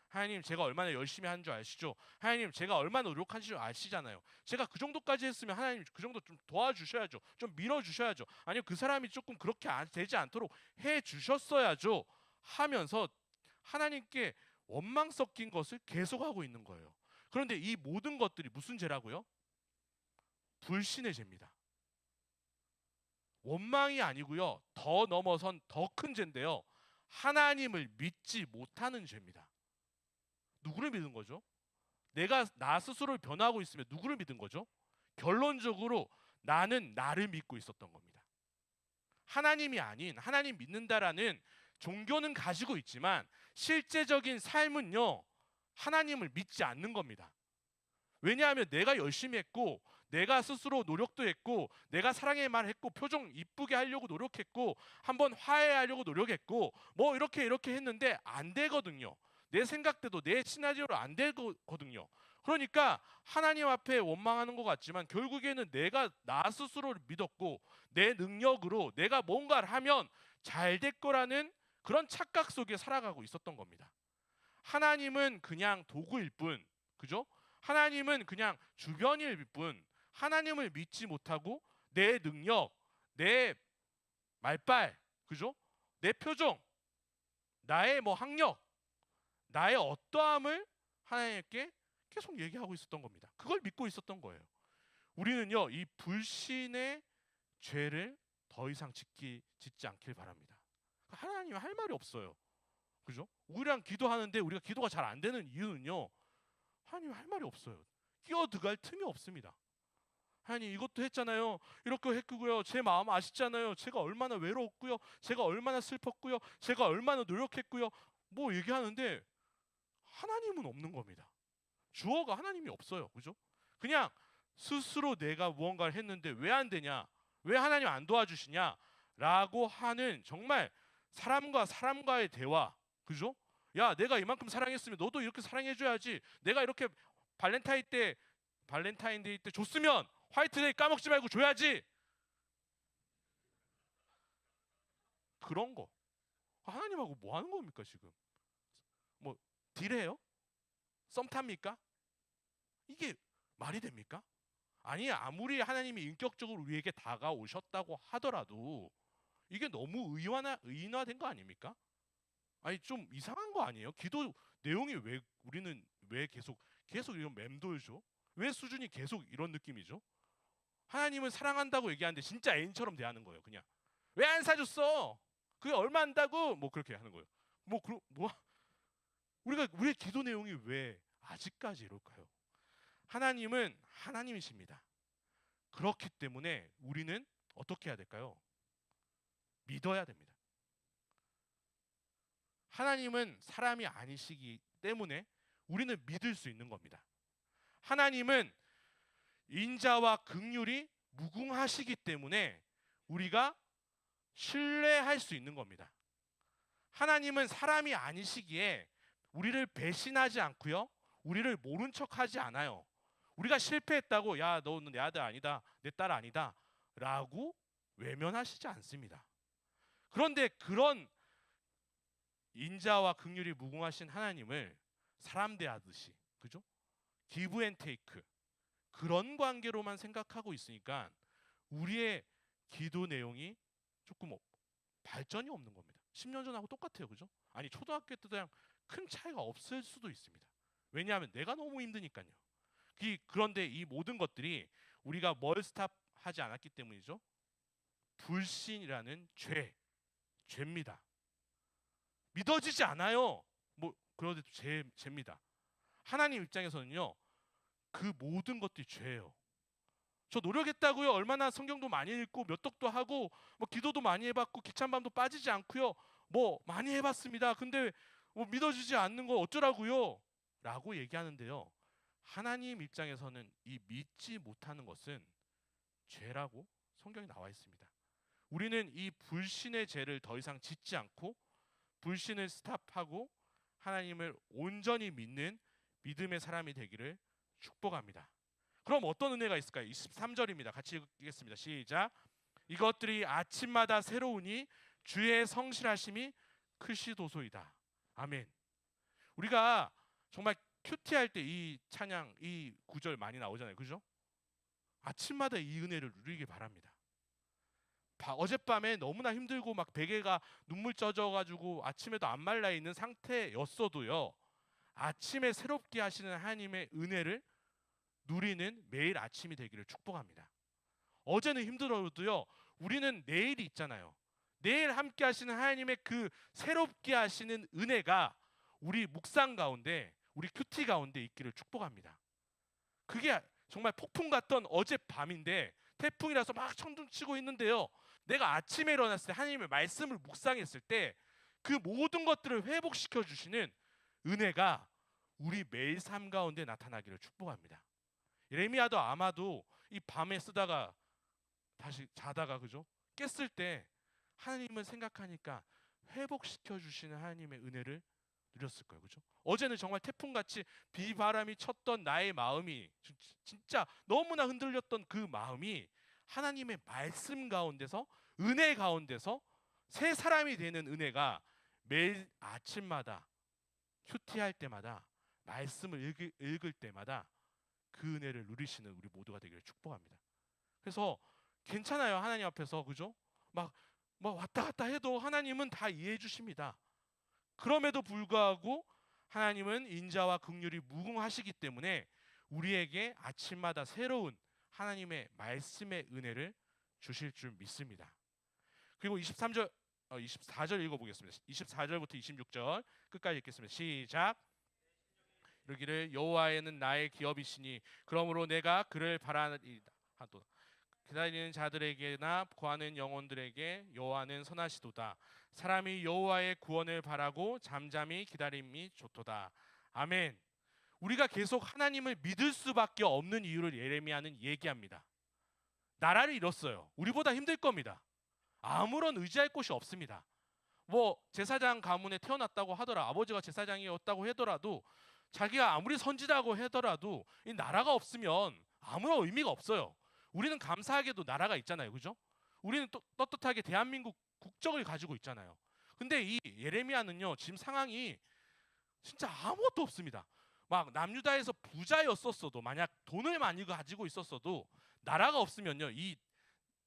하나님, 제가 얼마나 열심히 한 줄 아시죠? 하나님, 제가 얼마나 노력한 줄 아시잖아요. 제가 그 정도까지 했으면 하나님 그 정도 좀 도와주셔야죠. 좀 밀어주셔야죠. 아니요, 그 사람이 조금 그렇게 되지 않도록 해주셨어야죠. 하면서 하나님께 원망 섞인 것을 계속하고 있는 거예요. 그런데 이 모든 것들이 무슨 죄라고요? 불신의 죄입니다. 원망이 아니고요, 더 넘어선 더 큰 죄인데요, 하나님을 믿지 못하는 죄입니다. 누구를 믿은 거죠? 내가 나 스스로를 변화하고 있으면 누구를 믿은 거죠? 결론적으로 나는 나를 믿고 있었던 겁니다. 하나님이 아닌, 하나님 믿는다라는 종교는 가지고 있지만 실제적인 삶은요, 하나님을 믿지 않는 겁니다. 왜냐하면 내가 열심히 했고, 내가 스스로 노력도 했고, 내가 사랑의 말 했고, 표정 이쁘게 하려고 노력했고, 한번 화해하려고 노력했고, 뭐 이렇게 했는데 안 되거든요. 내 생각대로, 내 시나리오로 안 되거든요. 그러니까 하나님 앞에 원망하는 것 같지만 결국에는 내가 나 스스로를 믿었고, 내 능력으로 내가 뭔가를 하면 잘 될 거라는 그런 착각 속에 살아가고 있었던 겁니다. 하나님은 그냥 도구일 뿐, 그죠? 하나님은 그냥 주변일 뿐, 하나님을 믿지 못하고 내 능력, 내 말빨, 그죠? 내 표정, 나의 뭐 학력, 나의 어떠함을 하나님께 계속 얘기하고 있었던 겁니다. 그걸 믿고 있었던 거예요. 우리는요, 이 불신의 죄를 더 이상 짓지 않길 바랍니다. 하나님 할 말이 없어요. 그죠? 우리랑 기도하는데 우리가 기도가 잘 안 되는 이유는요, 하나님 할 말이 없어요. 끼어들어갈 틈이 없습니다. 하나님 이것도 했잖아요. 이렇게 했고요. 제 마음 아시잖아요. 제가 얼마나 외로웠고요. 제가 얼마나 슬펐고요. 제가 얼마나 노력했고요. 뭐 얘기하는데 하나님은 없는 겁니다. 주어가 하나님이 없어요. 그죠? 그냥 스스로 내가 무언가를 했는데 왜 안 되냐? 왜 하나님 안 도와주시냐? 라고 하는 정말 사람과 사람과의 대화. 그죠? 야, 내가 이만큼 사랑했으면 너도 이렇게 사랑해줘야지. 내가 이렇게 발렌타인데이 때 줬으면 화이트데이 까먹지 말고 줘야지. 그런 거. 하나님하고 뭐 하는 겁니까 지금? 뭐 딜해요? 썸 탑니까? 이게 말이 됩니까? 아니, 아무리 하나님이 인격적으로 우리에게 다가오셨다고 하더라도 이게 너무 의인화된 거 아닙니까? 아니, 좀 이상한 거 아니에요? 기도 내용이 왜, 우리는 왜 계속 이런 맴돌죠? 왜 수준이 계속 이런 느낌이죠? 하나님은 사랑한다고 얘기하는데 진짜 애인처럼 대하는 거예요. 그냥 왜 안 사줬어? 그게 얼마 한다고? 뭐 그렇게 하는 거예요. 뭐 우리의 기도 내용이 왜 아직까지 이럴까요? 하나님은 하나님이십니다. 그렇기 때문에 우리는 어떻게 해야 될까요? 믿어야 됩니다. 하나님은 사람이 아니시기 때문에 우리는 믿을 수 있는 겁니다. 하나님은 인자와 긍휼이 무궁하시기 때문에 우리가 신뢰할 수 있는 겁니다. 하나님은 사람이 아니시기에 우리를 배신하지 않고요, 우리를 모른 척하지 않아요. 우리가 실패했다고 야, 너는 내 아들 아니다, 내 딸 아니다 라고 외면하시지 않습니다. 그런데 그런 인자와 긍휼이 무궁하신 하나님을 사람 대하듯이, 그죠? 기브 앤 테이크, 그런 관계로만 생각하고 있으니까 우리의 기도 내용이 조금 발전이 없는 겁니다. 10년 전하고 똑같아요. 그죠? 아니, 초등학교 때랑 큰 차이가 없을 수도 있습니다. 왜냐하면 내가 너무 힘드니까요. 그런데 이 모든 것들이 우리가 뭘 스탑하지 않았기 때문이죠. 불신이라는 죄입니다. 믿어지지 않아요. 뭐 그래도 죄입니다. 하나님 입장에서는요, 그 모든 것들이 죄예요. 저 노력했다고요. 얼마나 성경도 많이 읽고 몇 독도 하고 뭐 기도도 많이 해봤고 기찬밤도 빠지지 않고요. 뭐 많이 해봤습니다. 근데 뭐 믿어지지 않는 거 어쩌라고요? 라고 얘기하는데요. 하나님 입장에서는 이 믿지 못하는 것은 죄라고 성경에 나와 있습니다. 우리는 이 불신의 죄를 더 이상 짓지 않고 불신을 스탑하고 하나님을 온전히 믿는 믿음의 사람이 되기를 축복합니다. 그럼 어떤 은혜가 있을까요? 23절입니다. 같이 읽겠습니다. 시작. 이것들이 아침마다 새로우니 주의 성실하심이 크시도소이다. 아멘. 우리가 정말 큐티할 때 이 찬양, 이 구절 많이 나오잖아요. 그죠? 아침마다 이 은혜를 누리기 바랍니다. 어젯밤에 너무나 힘들고 막 베개가 눈물 젖어가지고 아침에도 안 말라 있는 상태였어도요, 아침에 새롭게 하시는 하나님의 은혜를 누리는 매일 아침이 되기를 축복합니다. 어제는 힘들어도요, 우리는 내일이 있잖아요. 내일 함께 하시는 하나님의 그 새롭게 하시는 은혜가 우리 묵상 가운데, 우리 큐티 가운데 있기를 축복합니다. 그게 정말 폭풍 같던 어젯밤인데 태풍이라서 막 천둥치고 있는데요, 내가 아침에 일어났을 때 하나님의 말씀을 묵상했을 때 그 모든 것들을 회복시켜 주시는 은혜가 우리 매일 삶 가운데 나타나기를 축복합니다. 예레미야도 아마도 이 밤에 쓰다가 다시 자다가 그죠? 깼을 때 하나님을 생각하니까 회복시켜 주시는 하나님의 은혜를 누렸을 거예요. 그죠? 어제는 정말 태풍같이 비바람이 쳤던 나의 마음이 진짜 너무나 흔들렸던 그 마음이 하나님의 말씀 가운데서, 은혜 가운데서 새 사람이 되는 은혜가 매일 아침마다 큐티할 때마다 말씀을 읽을 때마다 그 은혜를 누리시는 우리 모두가 되기를 축복합니다. 그래서 괜찮아요. 하나님 앞에서 그죠? 막 왔다 갔다 해도 하나님은 다 이해해 주십니다. 그럼에도 불구하고 하나님은 인자와 긍휼이 무궁하시기 때문에 우리에게 아침마다 새로운 하나님의 말씀의 은혜를 주실 줄 믿습니다. 그리고 24절 읽어보겠습니다. 24절부터 26절 끝까지 읽겠습니다. 시작. 이르기를 여호와는 나의 기업이시니 그러므로 내가 그를 바라리이다 하도다. 기다리는 자들에게나 구하는 영혼들에게 여호와는 선하시도다. 사람이 여호와의 구원을 바라고 잠잠히 기다림이 좋도다. 아멘. 우리가 계속 하나님을 믿을 수밖에 없는 이유를 예레미야는 얘기합니다. 나라를 잃었어요. 우리보다 힘들 겁니다. 아무런 의지할 곳이 없습니다. 뭐 제사장 가문에 태어났다고 하더라, 아버지가 제사장이었다고 하더라도, 자기가 아무리 선지자고 하더라도 이 나라가 없으면 아무런 의미가 없어요. 우리는 감사하게도 나라가 있잖아요. 그죠? 우리는 또 떳떳하게 대한민국 국적을 가지고 있잖아요. 근데 이 예레미야는요, 지금 상황이 진짜 아무것도 없습니다. 막 남유다에서 부자였었어도, 만약 돈을 많이 가지고 있었어도 나라가 없으면요, 이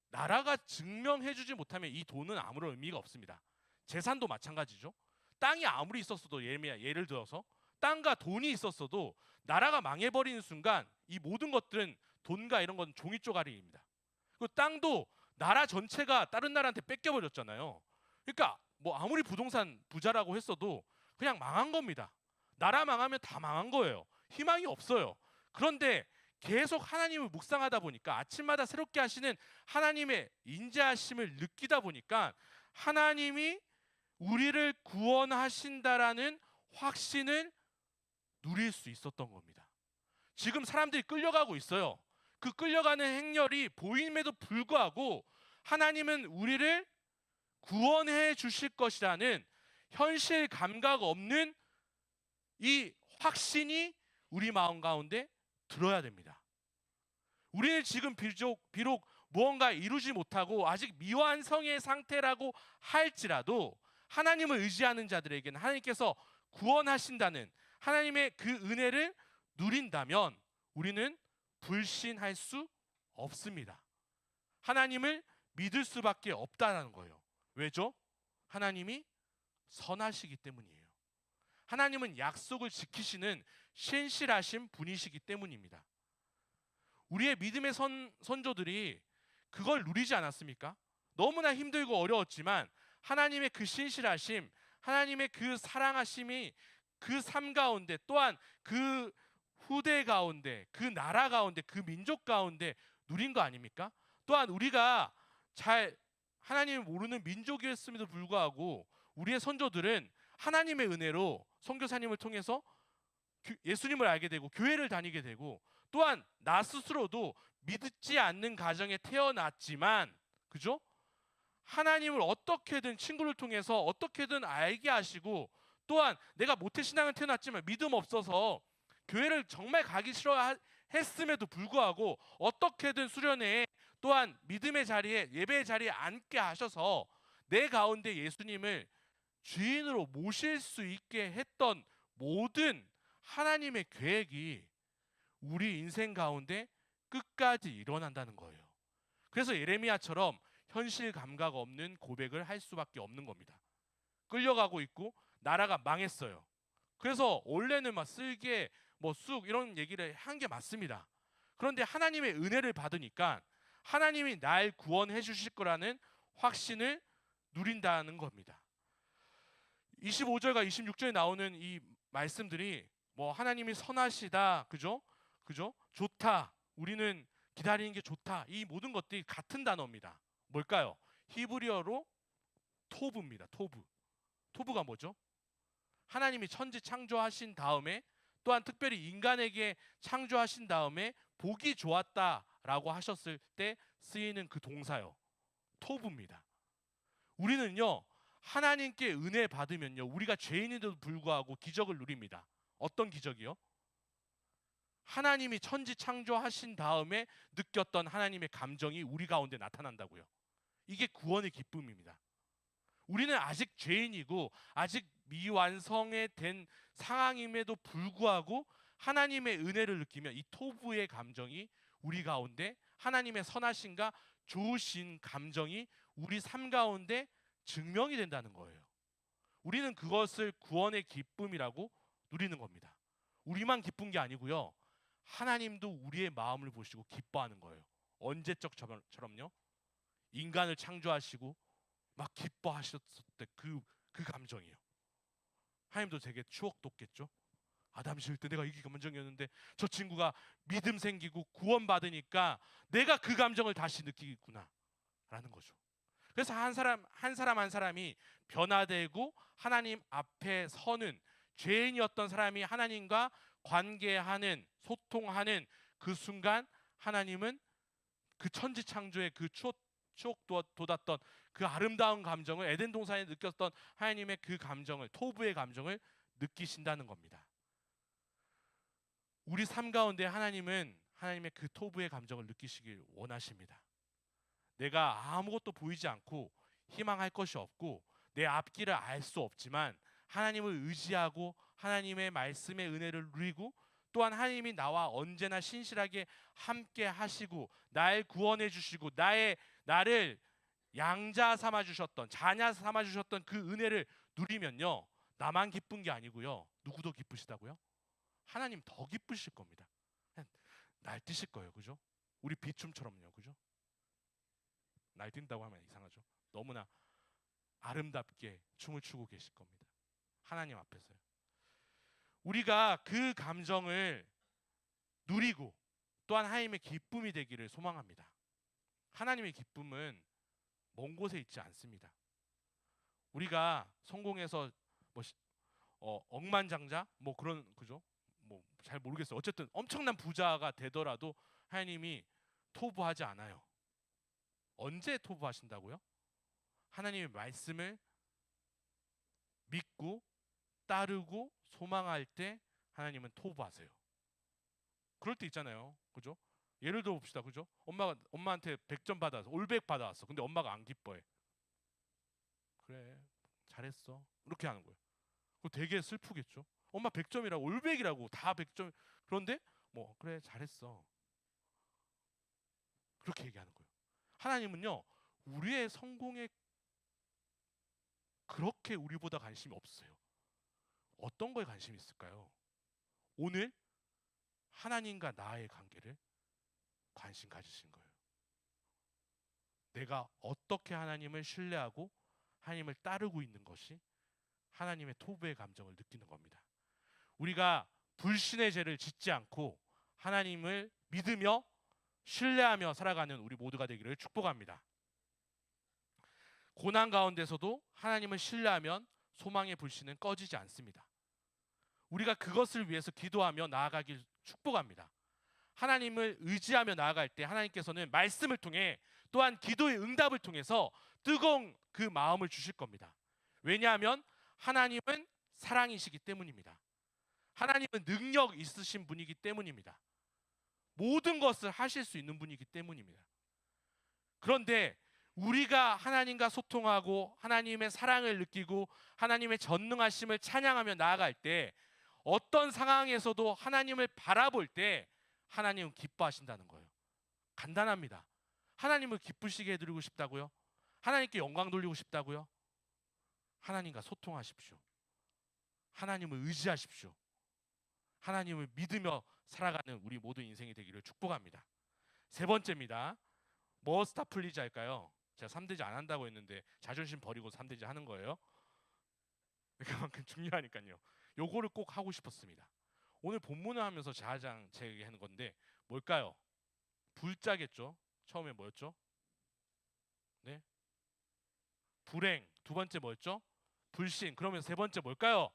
나라가 증명해주지 못하면 이 돈은 아무런 의미가 없습니다. 재산도 마찬가지죠. 땅이 아무리 있었어도, 예레미야 예를 들어서 땅과 돈이 있었어도 나라가 망해버리는 순간 이 모든 것들은, 돈과 이런 건 종이 쪼가리입니다. 그 땅도 나라 전체가 다른 나라한테 뺏겨버렸잖아요. 그러니까 뭐 아무리 부동산 부자라고 했어도 그냥 망한 겁니다. 나라 망하면 다 망한 거예요. 희망이 없어요. 그런데 계속 하나님을 묵상하다 보니까, 아침마다 새롭게 하시는 하나님의 인자하심을 느끼다 보니까 하나님이 우리를 구원하신다라는 확신을 누릴 수 있었던 겁니다. 지금 사람들이 끌려가고 있어요. 그 끌려가는 행렬이 보임에도 불구하고 하나님은 우리를 구원해 주실 것이라는 현실 감각 없는 이 확신이 우리 마음 가운데 들어야 됩니다. 우리는 지금 비록 무언가 이루지 못하고 아직 미완성의 상태라고 할지라도 하나님을 의지하는 자들에게는 하나님께서 구원하신다는 하나님의 그 은혜를 누린다면 우리는 불신할 수 없습니다. 하나님을 믿을 수밖에 없다는 거예요. 왜죠? 하나님이 선하시기 때문이에요. 하나님은 약속을 지키시는 신실하신 분이시기 때문입니다. 우리의 믿음의 선조들이 그걸 누리지 않았습니까? 너무나 힘들고 어려웠지만 하나님의 그 신실하심, 하나님의 그 사랑하심이 그 삶 가운데, 또한 그 후대 가운데, 그 나라 가운데, 그 민족 가운데 누린 거 아닙니까? 또한 우리가 잘 하나님을 모르는 민족이었음에도 불구하고 우리의 선조들은 하나님의 은혜로 선교사님을 통해서 예수님을 알게 되고 교회를 다니게 되고, 또한 나 스스로도 믿지 않는 가정에 태어났지만, 그죠? 하나님을 어떻게든 친구를 통해서 어떻게든 알게 하시고, 또한 내가 모태신앙을 태어났지만 믿음 없어서 교회를 정말 가기 싫어했음에도 불구하고 어떻게든 수련회에, 또한 믿음의 자리에, 예배의 자리에 앉게 하셔서 내 가운데 예수님을 주인으로 모실 수 있게 했던 모든 하나님의 계획이 우리 인생 가운데 끝까지 일어난다는 거예요. 그래서 예레미야처럼 현실 감각 없는 고백을 할 수밖에 없는 겁니다. 끌려가고 있고 나라가 망했어요. 그래서 원래는 막 쓸개, 뭐 쑥 이런 얘기를 한 게 맞습니다. 그런데 하나님의 은혜를 받으니까 하나님이 날 구원해 주실 거라는 확신을 누린다는 겁니다. 25절과 26절에 나오는 이 말씀들이 뭐 하나님이 선하시다, 그죠? 그죠? 좋다. 우리는 기다리는 게 좋다. 이 모든 것들이 같은 단어입니다. 뭘까요? 히브리어로 토브입니다. 토브. 토브가 뭐죠? 하나님이 천지 창조하신 다음에, 또한 특별히 인간에게 창조하신 다음에 보기 좋았다라고 하셨을 때 쓰이는 그 동사요. 토브입니다. 우리는요, 하나님께 은혜 받으면요, 우리가 죄인인데도 불구하고 기적을 누립니다. 어떤 기적이요? 하나님이 천지 창조하신 다음에 느꼈던 하나님의 감정이 우리 가운데 나타난다고요. 이게 구원의 기쁨입니다. 우리는 아직 죄인이고 아직 미완성에 된 상황임에도 불구하고 하나님의 은혜를 느끼며 이 토부의 감정이 우리 가운데, 하나님의 선하심과 좋으신 감정이 우리 삶 가운데 증명이 된다는 거예요. 우리는 그것을 구원의 기쁨이라고 누리는 겁니다. 우리만 기쁜 게 아니고요, 하나님도 우리의 마음을 보시고 기뻐하는 거예요. 언제적처럼요, 인간을 창조하시고 막 기뻐하셨을 때 그 감정이에요. 하나님도 되게 추억 돋겠죠. 아담 지을 때 내가 이게 감정이었는데 저 친구가 믿음 생기고 구원받으니까 내가 그 감정을 다시 느끼겠구나 라는 거죠. 그래서 한 사람 한 사람이 변화되고 하나님 앞에 서는, 죄인이었던 사람이 하나님과 관계하는, 소통하는 그 순간, 하나님은 그 천지 창조의 그 추억 돋았던 그 아름다운 감정을, 에덴 동산에 느꼈던 하나님의 그 감정을, 토부의 감정을 느끼신다는 겁니다. 우리 삶 가운데 하나님은 하나님의 그 토부의 감정을 느끼시길 원하십니다. 내가 아무것도 보이지 않고 희망할 것이 없고 내 앞길을 알 수 없지만 하나님을 의지하고 하나님의 말씀의 은혜를 누리고, 또한 하나님이 나와 언제나 신실하게 함께 하시고 날 구원해 주시고 나를 양자 삼아 주셨던, 자녀 삼아 주셨던 그 은혜를 누리면요, 나만 기쁜 게 아니고요, 누구도 기쁘시다고요? 하나님 더 기쁘실 겁니다. 날뛰실 거예요. 그죠? 우리 비춤처럼요. 그죠? 날뛴다고 하면 이상하죠. 너무나 아름답게 춤을 추고 계실 겁니다. 하나님 앞에서요. 우리가 그 감정을 누리고 또한 하나님의 기쁨이 되기를 소망합니다. 하나님의 기쁨은 먼 곳에 있지 않습니다. 우리가 성공해서 뭐 억만장자 뭐 그런, 그죠? 뭐 잘 모르겠어요. 어쨌든 엄청난 부자가 되더라도 하나님이 토부하지 않아요. 언제 토부하신다고요? 하나님의 말씀을 믿고 따르고 소망할 때 하나님은 토부하세요. 그럴 때 있잖아요. 그죠? 예를 들어 봅시다. 그죠? 엄마한테 100점 받아서 올백 받아왔어. 근데 엄마가 안 기뻐해. 그래, 잘했어. 이렇게 하는 거예요. 그거 되게 슬프겠죠. 엄마 100점이라고, 올백이라고 다 100점. 그런데 뭐 그래, 잘했어. 그렇게 얘기하는 거예요. 하나님은요, 우리의 성공에 그렇게 우리보다 관심이 없어요. 어떤 거에 관심이 있을까요? 오늘 하나님과 나의 관계를 관심 가지신 거예요. 내가 어떻게 하나님을 신뢰하고 하나님을 따르고 있는 것이 하나님의 토부의 감정을 느끼는 겁니다. 우리가 불신의 죄를 짓지 않고 하나님을 믿으며 신뢰하며 살아가는 우리 모두가 되기를 축복합니다. 고난 가운데서도 하나님을 신뢰하면 소망의 불씨는 꺼지지 않습니다. 우리가 그것을 위해서 기도하며 나아가길 축복합니다. 하나님을 의지하며 나아갈 때 하나님께서는 말씀을 통해 또한 기도의 응답을 통해서 뜨거운 그 마음을 주실 겁니다. 왜냐하면 하나님은 사랑이시기 때문입니다. 하나님은 능력 있으신 분이기 때문입니다. 모든 것을 하실 수 있는 분이기 때문입니다. 그런데 우리가 하나님과 소통하고 하나님의 사랑을 느끼고 하나님의 전능하심을 찬양하며 나아갈 때 어떤 상황에서도 하나님을 바라볼 때 하나님은 기뻐하신다는 거예요. 간단합니다. 하나님을 기쁘시게 해드리고 싶다고요? 하나님께 영광 돌리고 싶다고요? 하나님과 소통하십시오. 하나님을 의지하십시오. 하나님을 믿으며 살아가는 우리 모든 인생이 되기를 축복합니다. 세 번째입니다. 뭐 스타플리즈 할까요? 제가 3대지 안 한다고 했는데 자존심 버리고 3대지 하는 거예요. 그만큼 중요하니까요. 요거를 꼭 하고 싶었습니다. 오늘 본문을 하면서 가장 제 얘기하는 건데 뭘까요? 불자겠죠. 처음에 뭐였죠? 네, 불행. 두 번째 뭐였죠? 불신. 그러면 세 번째 뭘까요?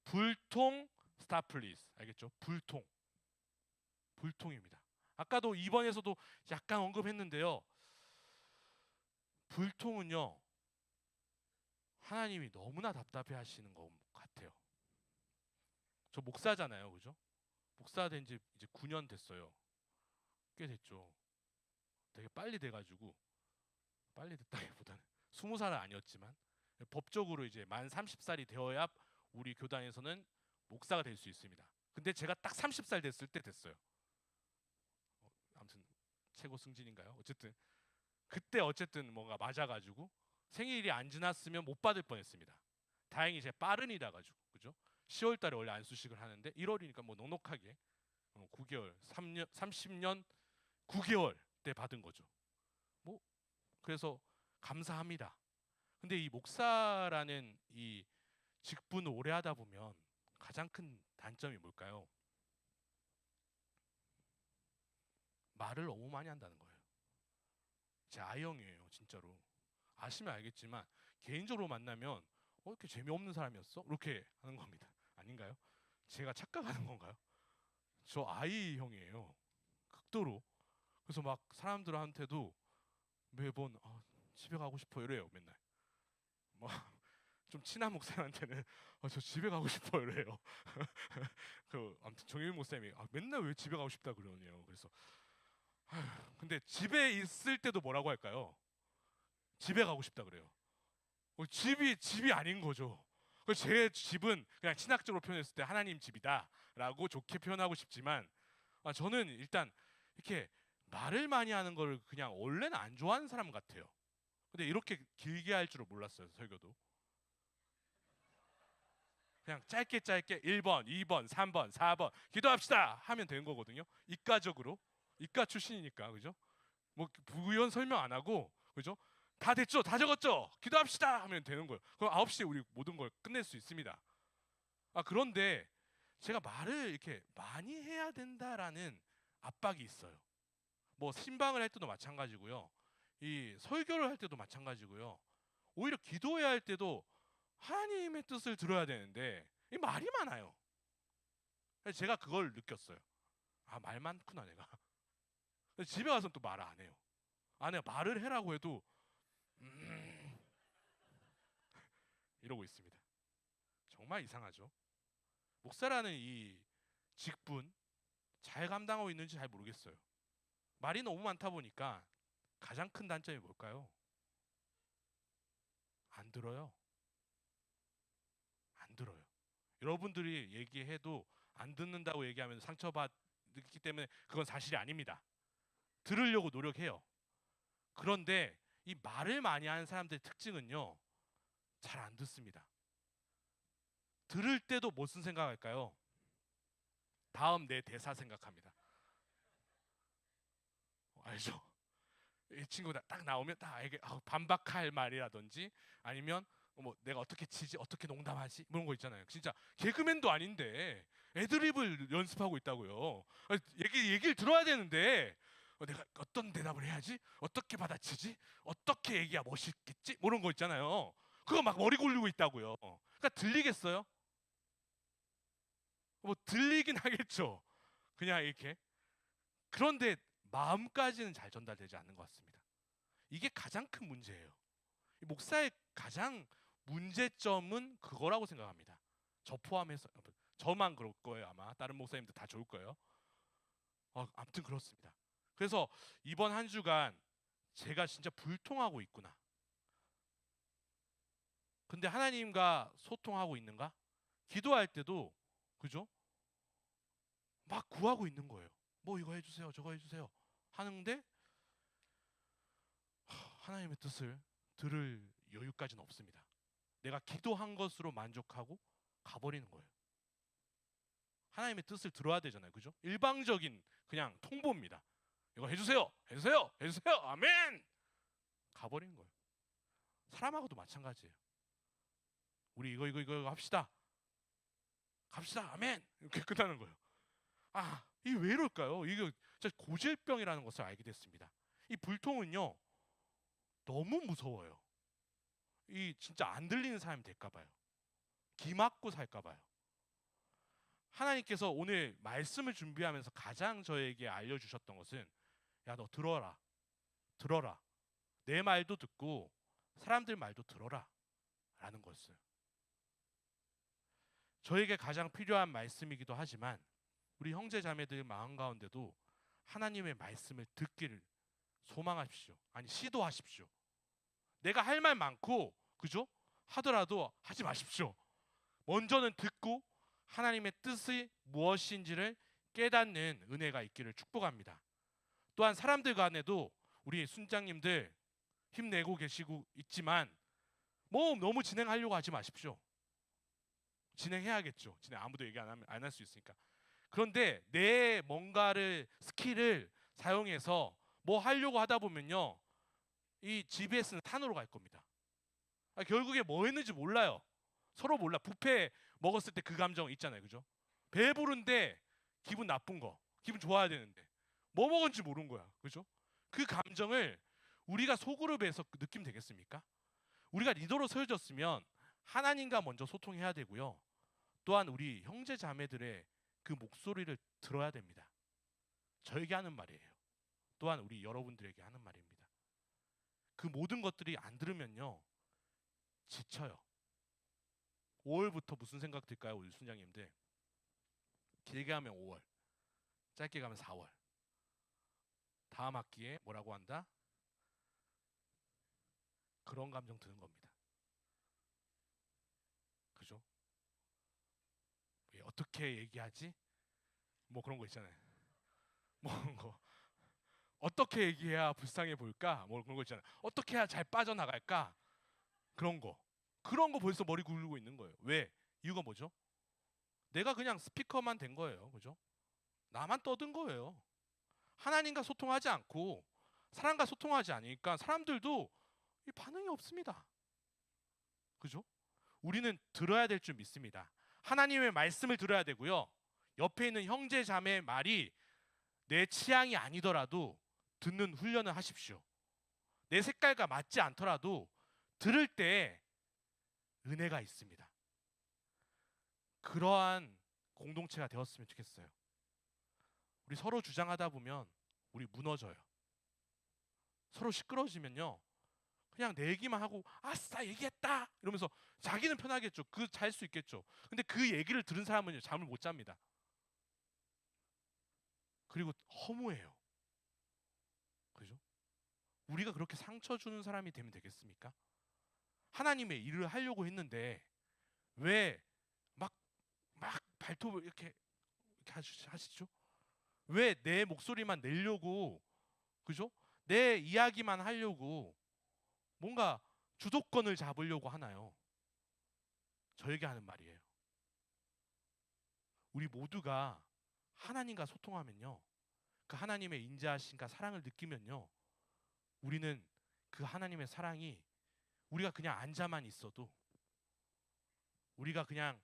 불통. 스타플리즈. 알겠죠? 불통. 불통입니다. 아까도 2번에서도 약간 언급했는데요. 불통은요, 하나님이 너무나 답답해 하시는 것 같아요. 저 목사잖아요. 그죠? 목사 된 지 이제 9년 됐어요. 꽤 됐죠. 되게 빨리 돼가지고, 빨리 됐다기보다는 20살은 아니었지만 법적으로 이제 만 30살이 되어야 우리 교단에서는 목사가 될 수 있습니다. 근데 제가 딱 30살 됐을 때 됐어요. 아무튼 최고 승진인가요? 어쨌든 그때 어쨌든 뭔가 맞아가지고 생일이 안 지났으면 못 받을 뻔했습니다. 다행히 제 빠른이라 가지고, 그죠? 10월달에 원래 안수식을 하는데 1월이니까 뭐 넉넉하게 9개월, 3년, 30년 9개월 때 받은 거죠. 뭐 그래서 감사합니다. 근데 이 목사라는 이 직분을 오래 하다 보면 가장 큰 단점이 뭘까요? 말을 너무 많이 한다는 거예요. 제 아이형이에요, 진짜로. 아시면 알겠지만 개인적으로 만나면 이렇게 재미없는 사람이었어? 이렇게 하는 겁니다. 아닌가요? 제가 착각하는 건가요? 저 아이형이에요. 극도로. 그래서 막 사람들한테도 매번 집에 가고 싶어 이래요. 맨날. 막 좀 친한 목사님한테는 저 집에 가고 싶어 이래요. 그 아무튼 정일 목사님이 맨날 왜 집에 가고 싶다 그러네요. 그래서 근데 집에 있을 때도 뭐라고 할까요? 집에 가고 싶다 그래요. 집이 아닌 거죠. 제 집은 그냥 신학적으로 표현했을 때 하나님 집이다라고 좋게 표현하고 싶지만 저는 일단 이렇게 말을 많이 하는 걸 그냥 원래는 안 좋아하는 사람 같아요. 근데 이렇게 길게 할 줄은 몰랐어요. 설교도. 그냥 짧게 1번, 2번, 3번, 4번 기도합시다 하면 되는 거거든요. 이과적으로. 이과 출신이니까. 그죠? 뭐 부연 설명 안 하고 그죠? 다 됐죠? 다 적었죠? 기도합시다 하면 되는 거예요. 그럼 9시에 우리 모든 걸 끝낼 수 있습니다. 그런데 제가 말을 이렇게 많이 해야 된다라는 압박이 있어요. 뭐 신방을 할 때도 마찬가지고요. 이 설교를 할 때도 마찬가지고요. 오히려 기도해야 할 때도 하나님의 뜻을 들어야 되는데 이 말이 많아요. 그래서 제가 그걸 느꼈어요. 말 많구나 내가. 집에 가서는 또 말을 안 해요. 내가 말을 해라고 해도 이러고 있습니다. 정말 이상하죠. 목사라는 이 직분 잘 감당하고 있는지 잘 모르겠어요. 말이 너무 많다 보니까 가장 큰 단점이 뭘까요? 안 들어요. 안 들어요. 여러분들이 얘기해도 안 듣는다고 얘기하면 상처받기 때문에 그건 사실이 아닙니다. 들으려고 노력해요. 그런데 이 말을 많이 하는 사람들의 특징은요, 잘 안 듣습니다. 들을 때도 무슨 생각할까요? 다음 내 대사 생각합니다. 알죠? 이 친구가 딱 나오면 딱 반박할 말이라든지 아니면 뭐 내가 어떻게 치지, 어떻게 농담하지, 뭐 이런 거 있잖아요. 진짜 개그맨도 아닌데 애드립을 연습하고 있다고요. 얘기를 들어야 되는데 내가 어떤 대답을 해야지, 어떻게 받아치지, 어떻게 얘기야 멋있겠지, 뭐 이런 거 있잖아요. 그거 막 머리 굴리고 있다고요. 그러니까 들리겠어요? 뭐 들리긴 하겠죠. 그냥 이렇게. 그런데 마음까지는 잘 전달되지 않는 것 같습니다. 이게 가장 큰 문제예요. 목사의 가장 문제점은 그거라고 생각합니다. 저 포함해서, 저만 그럴 거예요. 아마 다른 목사님들 다 좋을 거예요. 아무튼 그렇습니다. 그래서 이번 한 주간 제가 진짜 불통하고 있구나. 근데 하나님과 소통하고 있는가? 기도할 때도 그죠? 막 구하고 있는 거예요. 뭐 이거 해주세요, 저거 해주세요 하는데 하나님의 뜻을 들을 여유까지는 없습니다. 내가 기도한 것으로 만족하고 가버리는 거예요. 하나님의 뜻을 들어야 되잖아요, 그죠? 일방적인 그냥 통보입니다. 이거 해주세요, 해주세요, 해주세요, 아멘. 가버리는 거예요. 사람하고도 마찬가지예요. 우리 이거 합시다, 갑시다, 아멘. 이렇게 끝나는 거예요. 이게 왜 이럴까요? 이게 진짜 고질병이라는 것을 알게 됐습니다. 이 불통은요, 너무 무서워요. 이 진짜 안 들리는 사람이 될까봐요. 귀 막고 살까봐요. 하나님께서 오늘 말씀을 준비하면서 가장 저에게 알려주셨던 것은, 야, 너 들어라, 들어라. 내 말도 듣고 사람들 말도 들어라 라는 것을. 저에게 가장 필요한 말씀이기도 하지만 우리 형제 자매들 마음 가운데도 하나님의 말씀을 듣기를 소망하십시오. 아니, 시도하십시오. 내가 할 말 많고 그죠? 하더라도 하지 마십시오. 먼저는 듣고 하나님의 뜻이 무엇인지를 깨닫는 은혜가 있기를 축복합니다. 또한 사람들 간에도 우리 순장님들 힘내고 계시고 있지만 뭐 너무 진행하려고 하지 마십시오. 진행해야겠죠. 진행 아무도 얘기 안 할 수 있으니까. 그런데 내 뭔가를 스킬을 사용해서 뭐 하려고 하다 보면요, 이 GBS는 산으로 갈 겁니다. 결국에 뭐 했는지 몰라요. 서로 몰라. 뷔페 먹었을 때 그 감정 있잖아요, 그죠? 배부른데 기분 나쁜 거, 기분 좋아야 되는데 뭐 먹은지 모르는 거야, 그죠? 그 감정을 우리가 소그룹에서 느끼면 되겠습니까? 우리가 리더로 세워졌으면 하나님과 먼저 소통해야 되고요. 또한 우리 형제 자매들의 그 목소리를 들어야 됩니다. 저에게 하는 말이에요. 또한 우리 여러분들에게 하는 말입니다. 그 모든 것들이 안 들으면요, 지쳐요. 5월부터 무슨 생각 들까요, 우리 순장님들? 길게 하면 5월, 짧게 가면 4월. 다음 학기에 뭐라고 한다? 그런 감정 드는 겁니다. 그죠? 어떻게 얘기하지? 뭐 그런 거 있잖아요. 뭐 그런 거. 어떻게 얘기해야 불쌍해 보일까? 뭐 그런 거 있잖아요. 어떻게 해야 잘 빠져나갈까? 그런 거. 그런 거 벌써 머리 굴리고 있는 거예요. 왜? 이유가 뭐죠? 내가 그냥 스피커만 된 거예요. 그죠? 나만 떠든 거예요. 하나님과 소통하지 않고 사람과 소통하지 않으니까 사람들도 이 반응이 없습니다. 그죠? 우리는 들어야 될 줄 믿습니다. 하나님의 말씀을 들어야 되고요. 옆에 있는 형제 자매의 말이 내 취향이 아니더라도 듣는 훈련을 하십시오. 내 색깔과 맞지 않더라도 들을 때 은혜가 있습니다. 그러한 공동체가 되었으면 좋겠어요. 우리 서로 주장하다 보면 우리 무너져요. 서로 시끄러지면요, 그냥 내 얘기만 하고 아싸 얘기했다 이러면서 자기는 편하겠죠. 그 잘 수 있겠죠. 근데 그 얘기를 들은 사람은요, 잠을 못 잡니다. 그리고 허무해요. 그죠? 우리가 그렇게 상처 주는 사람이 되면 되겠습니까? 하나님의 일을 하려고 했는데 왜 막 발톱을 이렇게 하시죠? 왜 내 목소리만 내려고, 그죠? 내 이야기만 하려고 뭔가 주도권을 잡으려고 하나요? 저에게 하는 말이에요. 우리 모두가 하나님과 소통하면요, 그 하나님의 인자하심과 사랑을 느끼면요, 우리는 그 하나님의 사랑이 우리가 그냥 앉아만 있어도 우리가 그냥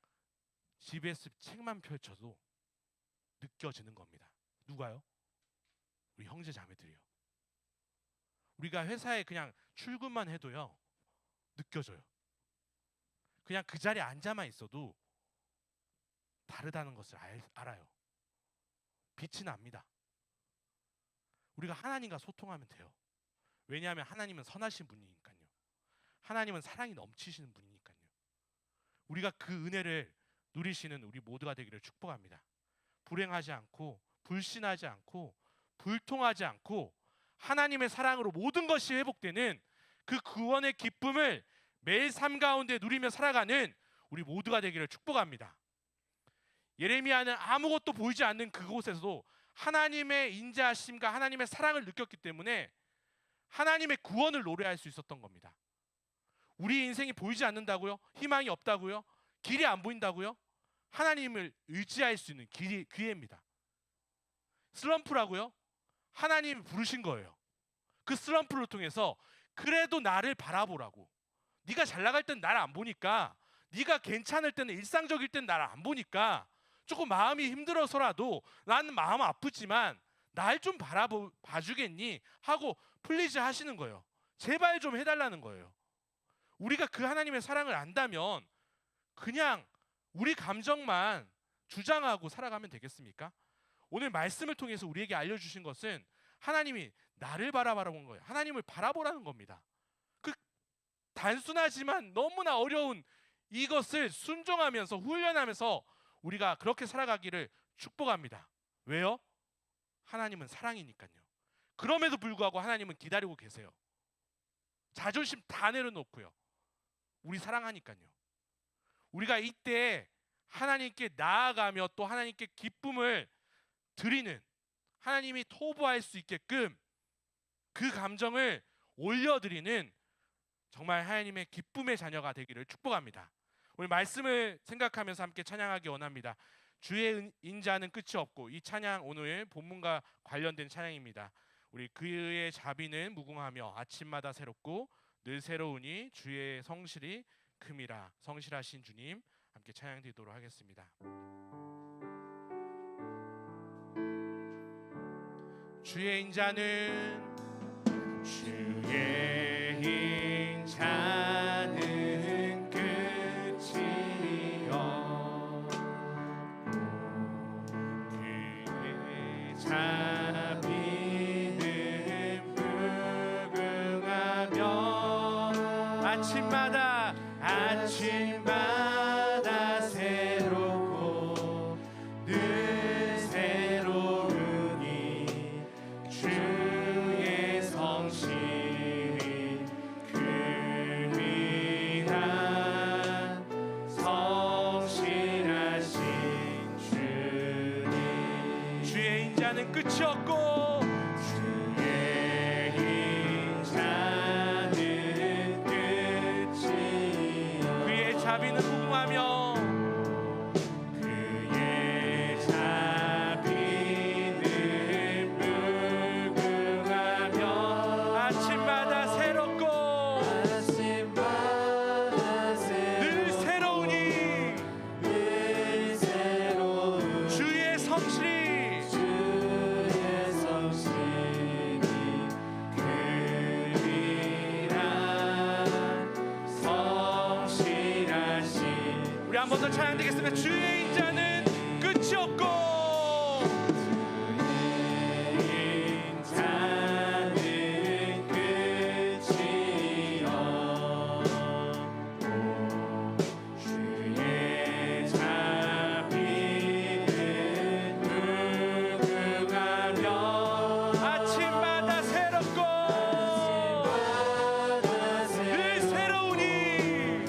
집에서 책만 펼쳐도 느껴지는 겁니다. 누가요? 우리 형제 자매들이요. 우리가 회사에 그냥 출근만 해도요 느껴져요. 그냥 그 자리에 앉아만 있어도 다르다는 것을 알아요. 빛이 납니다. 우리가 하나님과 소통하면 돼요. 왜냐하면 하나님은 선하신 분이니까요. 하나님은 사랑이 넘치시는 분이니까요. 우리가 그 은혜를 누리시는 우리 모두가 되기를 축복합니다. 불행하지 않고 불신하지 않고 불통하지 않고 하나님의 사랑으로 모든 것이 회복되는 그 구원의 기쁨을 매일 삶 가운데 누리며 살아가는 우리 모두가 되기를 축복합니다. 예레미야는 아무것도 보이지 않는 그곳에서도 하나님의 인자하심과 하나님의 사랑을 느꼈기 때문에 하나님의 구원을 노래할 수 있었던 겁니다. 우리 인생이 보이지 않는다고요? 희망이 없다고요? 길이 안 보인다고요? 하나님을 의지할 수 있는 기회입니다. 슬럼프라고요? 하나님이 부르신 거예요. 그 슬럼프를 통해서 그래도 나를 바라보라고. 네가 잘 나갈 땐 나를 안 보니까, 네가 괜찮을 때는 일상적일 땐 나를 안 보니까 조금 마음이 힘들어서라도 나는 마음 아프지만 날 좀 봐주겠니? 하고 플리즈 하시는 거예요. 제발 좀 해달라는 거예요. 우리가 그 하나님의 사랑을 안다면 그냥 우리 감정만 주장하고 살아가면 되겠습니까? 오늘 말씀을 통해서 우리에게 알려주신 것은 하나님이 나를 바라보는 거예요. 하나님을 바라보라는 겁니다. 그 단순하지만 너무나 어려운 이것을 순종하면서 훈련하면서 우리가 그렇게 살아가기를 축복합니다. 왜요? 하나님은 사랑이니까요. 그럼에도 불구하고 하나님은 기다리고 계세요. 자존심 다 내려놓고요. 우리 사랑하니까요. 우리가 이때 하나님께 나아가며 또 하나님께 기쁨을 드리는, 하나님이 토부할 수 있게끔 그 감정을 올려드리는 정말 하나님의 기쁨의 자녀가 되기를 축복합니다. 오늘 말씀을 생각하면서 함께 찬양하기 원합니다. 주의 인자는 끝이 없고, 이 찬양 오늘 본문과 관련된 찬양입니다. 우리 그의 자비는 무궁하며 아침마다 새롭고 늘 새로우니 주의 성실이 큼이라. 성실하신 주님 함께 찬양 드리도록 하겠습니다. 주의 인자는 끝이 없고 그의 자비는 무궁하며 아침마다 새롭고 늘 새로우니 주의 성실이 큼이라. 성실하신 주님 주의 인자는 끝이 없고 자비는 무궁하며 그의 자비는 무궁하며 아침마다 새롭고 늘 새로우니 주의 성실이 우리 한 번 더 찬양드리겠습니다. 주의 인자는 끝이 없고 주의 자비는 무궁하며 아침마다 새롭고 늘 새로우니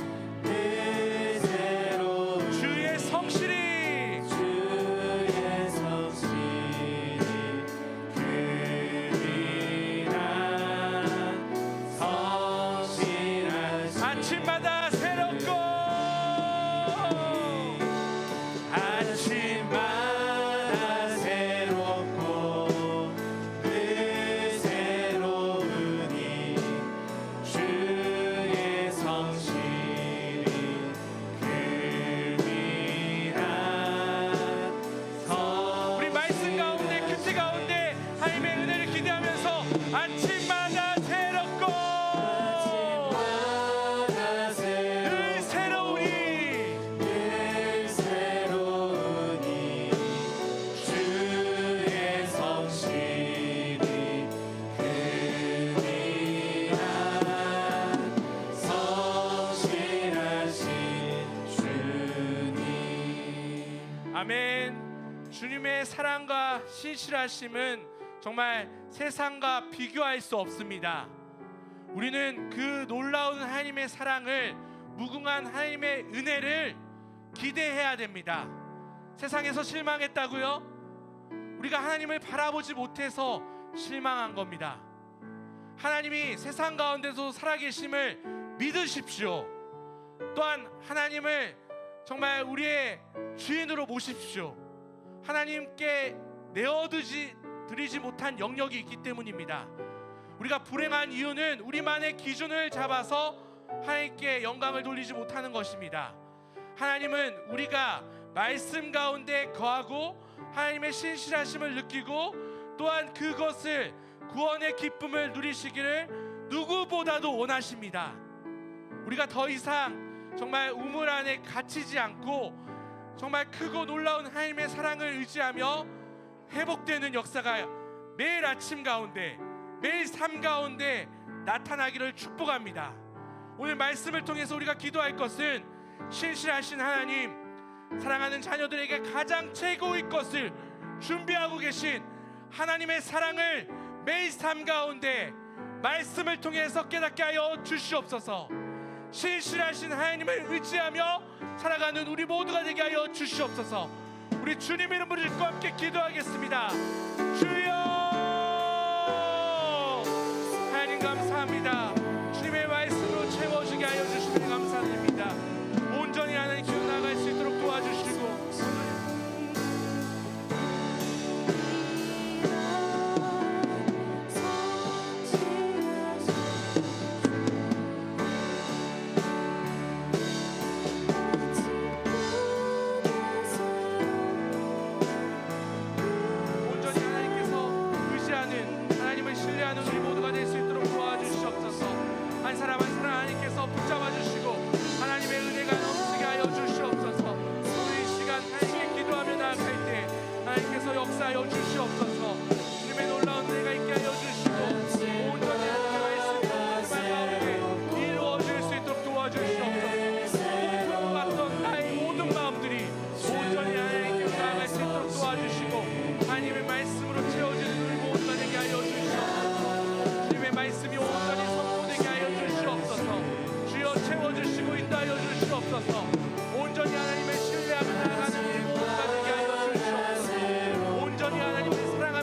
주의 성실 아침마다 새롭고 늘 새로우니 주의 성실이 근일한 성실하신 주님. 아멘. 주님의 사랑과 신실하심은 정말 세상과 비교할 수 없습니다. 우리는 그 놀라운 하나님의 사랑을, 무궁한 하나님의 은혜를 기대해야 됩니다. 세상에서 실망했다고요? 우리가 하나님을 바라보지 못해서 실망한 겁니다. 하나님이 세상 가운데서 살아계심을 믿으십시오. 또한 하나님을 정말 우리의 주인으로 모십시오. 하나님께 드리지 못한 영역이 있기 때문입니다. 우리가 불행한 이유는 우리만의 기준을 잡아서 하나님께 영광을 돌리지 못하는 것입니다. 하나님은 우리가 말씀 가운데 거하고 하나님의 신실하심을 느끼고 또한 그것을 구원의 기쁨을 누리시기를 누구보다도 원하십니다. 우리가 더 이상 정말 우물 안에 갇히지 않고 정말 크고 놀라운 하나님의 사랑을 의지하며 회복되는 역사가 매일 아침 가운데, 매일 삶 가운데 나타나기를 축복합니다. 오늘 말씀을 통해서 우리가 기도할 것은 신실하신 하나님, 사랑하는 자녀들에게 가장 최고의 것을 준비하고 계신 하나님의 사랑을 매일 삶 가운데 말씀을 통해서 깨닫게 하여 주시옵소서. 신실하신 하나님을 의지하며 살아가는 우리 모두가 되게 하여 주시옵소서. 우리 주님 이름으로 읽고 함께 기도하겠습니다. 주여, 하나님 감사합니다. 주님의 말씀으로 채워지게 하여 주시면 감사드립니다. 온전히 하나님께로 나아갈 수 있도록 도와주시고 신뢰하는 우리 모두가 될 수 있도록 도와주시옵소서. 한 사람 한 사람 하나님께서 붙잡아 주시고 하나님의 은혜가 넘치게 하여 주시옵소서. 우리 이 시간 하나님께 기도하며 나아갈 때 하나님께서 역사하여 주시옵소서. 주님의 놀라운 은혜가 있게 하여 주시고 온전히 하나님의 말씀이 가운데 이루어질 수 있도록 도와주시옵소서. 고통 같던 나의 모든 마음들이 온전히 하나님께로 나아갈 수 있도록 도와주시고 하나님의 말씀으로 채워지는 우리 모두가 되게 하여 주시옵소서. 말씀이 온전히 선포되게 하여 주시옵소서. 주여 채워주시고 인도하여 주시옵소서. 온전히 하나님의 신뢰하며 나아가는 우리 모두가 되게 하여 주시옵소서. 온전히 하나님의 사랑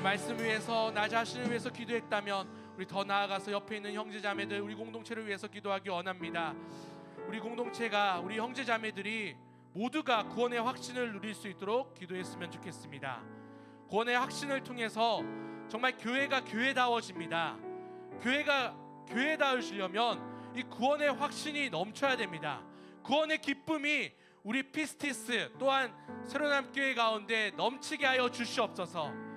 오늘 말씀 위해서 나 자신을 위해서 기도했다면 우리 더 나아가서 옆에 있는 형제자매들 우리 공동체를 위해서 기도하기 원합니다. 우리 공동체가 우리 형제자매들이 모두가 구원의 확신을 누릴 수 있도록 기도했으면 좋겠습니다. 구원의 확신을 통해서 정말 교회가 교회다워집니다. 교회가 교회다워지려면 이 구원의 확신이 넘쳐야 됩니다. 구원의 기쁨이 우리 피스티스 또한 새로남 교회 가운데 넘치게 하여 주시옵소서.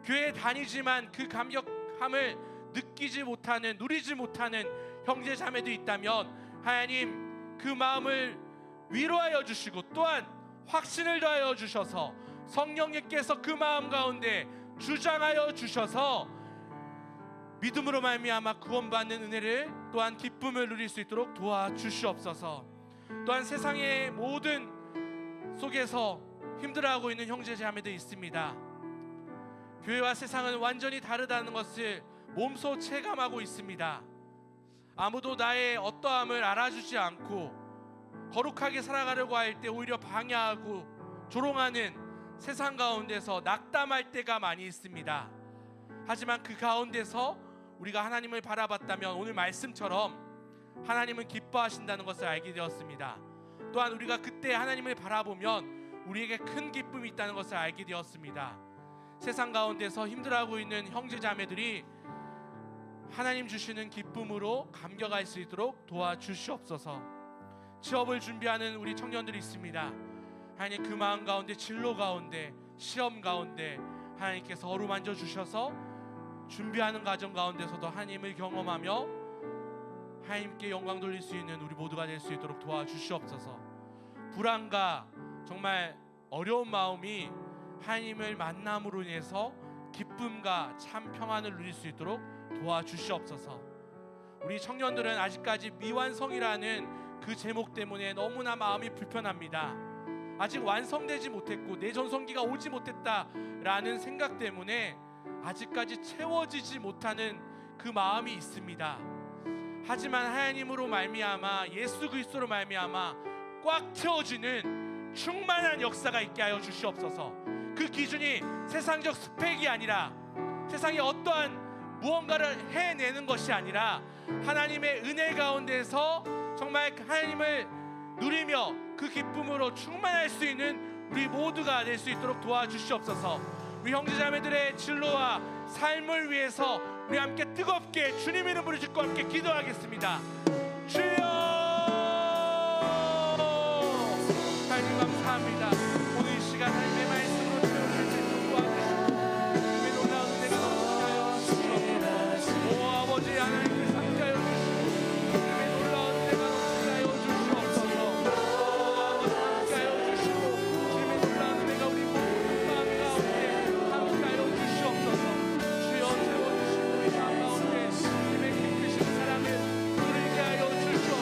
교회에 다니지만 그 감격함을 느끼지 못하는 누리지 못하는 형제 자매도 있다면 하나님 그 마음을 위로하여 주시고 또한 확신을 더하여 주셔서 성령님께서 그 마음 가운데 주장하여 주셔서 믿음으로 말미암아 구원받는 은혜를 또한 기쁨을 누릴 수 있도록 도와주시옵소서. 또한 세상의 모든 속에서 힘들어하고 있는 형제자매들 있습니다. 교회와 세상은 완전히 다르다는 것을 몸소 체감하고 있습니다. 아무도 나의 어떠함을 알아주지 않고 거룩하게 살아가려고 할 때 오히려 방해하고 조롱하는 세상 가운데서 낙담할 때가 많이 있습니다. 하지만 그 가운데서 우리가 하나님을 바라봤다면 오늘 말씀처럼 하나님은 기뻐하신다는 것을 알게 되었습니다. 또한 우리가 그때 하나님을 바라보면 우리에게 큰 기쁨이 있다는 것을 알게 되었습니다. 세상 가운데서 힘들어하고 있는 형제자매들이 하나님 주시는 기쁨으로 감격할 수 있도록 도와주시옵소서. 취업을 준비하는 우리 청년들이 있습니다. 하나님 그 마음 가운데 진로 가운데 시험 가운데 하나님께서 어루만져 주셔서 준비하는 과정 가운데서도 하나님을 경험하며 하나님께 영광 돌릴 수 있는 우리 모두가 될 수 있도록 도와주시옵소서. 불안과 정말 어려운 마음이 하나님을 만남으로 인해서 기쁨과 참 평안을 누릴 수 있도록 도와주시옵소서. 우리 청년들은 아직까지 미완성이라는 그 제목 때문에 너무나 마음이 불편합니다. 아직 완성되지 못했고 내 전성기가 오지 못했다라는 생각 때문에 아직까지 채워지지 못하는 그 마음이 있습니다. 하지만 하나님으로 말미암아 예수 그리스도로 말미암아 꽉 채워지는 충만한 역사가 있게 하여 주시옵소서. 그 기준이 세상적 스펙이 아니라 세상에 어떠한 무언가를 해내는 것이 아니라 하나님의 은혜 가운데서 정말 하나님을 누리며 그 기쁨으로 충만할 수 있는 우리 모두가 될 수 있도록 도와주시옵소서. 우리 형제자매들의 진로와 삶을 위해서 우리 함께 뜨겁게 주님 이름으로 짓고 함께 기도하겠습니다. 주여 하나님 감사합니다. 오늘 이 시간 하나님의 말씀으로 채워질 수 있도록 도와주시고 주님의 놀라운 은혜가 넘치게 하여 주시옵소서. 오 아버지 하나님께서 함께 하여 주시고 주님의 놀라운 은혜가 넘치게 하여 주시옵소서. 아버지 함께 하여 주시고 주님의 놀라운 은혜가 우리 모든 마음 가운데 함께 하여 주시옵소서. 주여 채워주시고 우리 마음 가운데 주님의 깊으신 사랑을 누리게 하여 주시옵소서.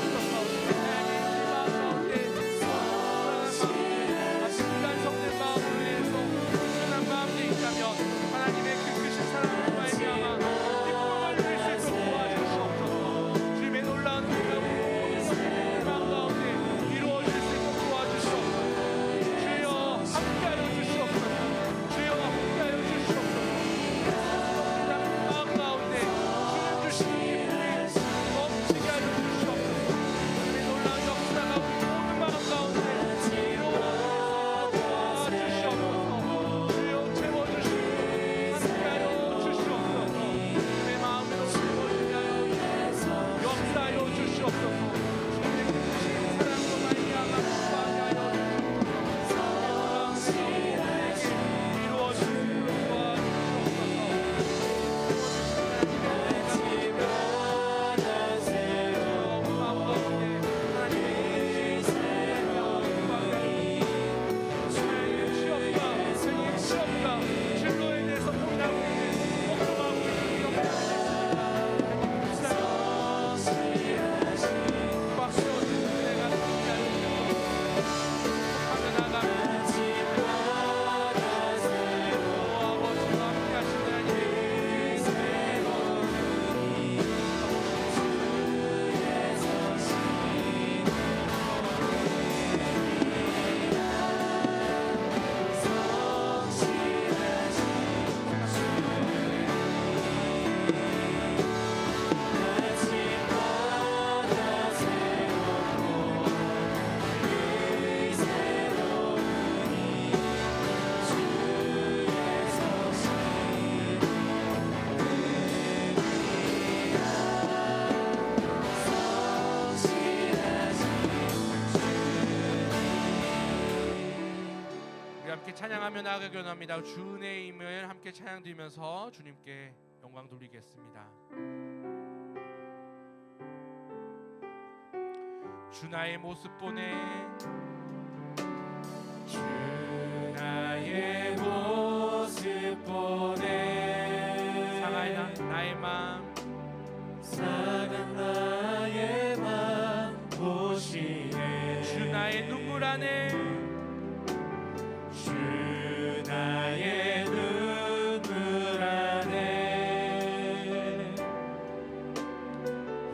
찬양하며 나아가기 원합니다. 주 은혜임을 함께 찬양드리면서 주님께 영광 돌리겠습니다. 주 나의 모습 보내, 주 나의 모습 보내 나의 마음, 상한 나의 맘 보시네 주 나의 눈물 안에, 주 나의 눈물 안에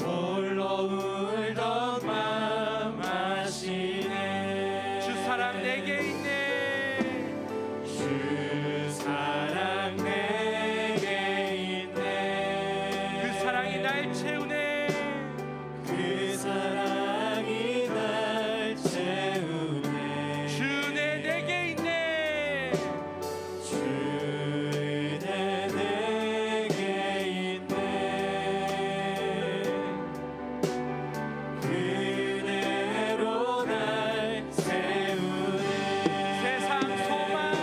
홀로 울던 맘 아시네 주 사랑 내게 있네, 주 사랑 내게 있네 그 사랑이 날 채우네, 그 사랑이 날 채우네 주 은혜 내게 있네, 주 은혜 내게 있네 그대로 날 세우네 세상 소망,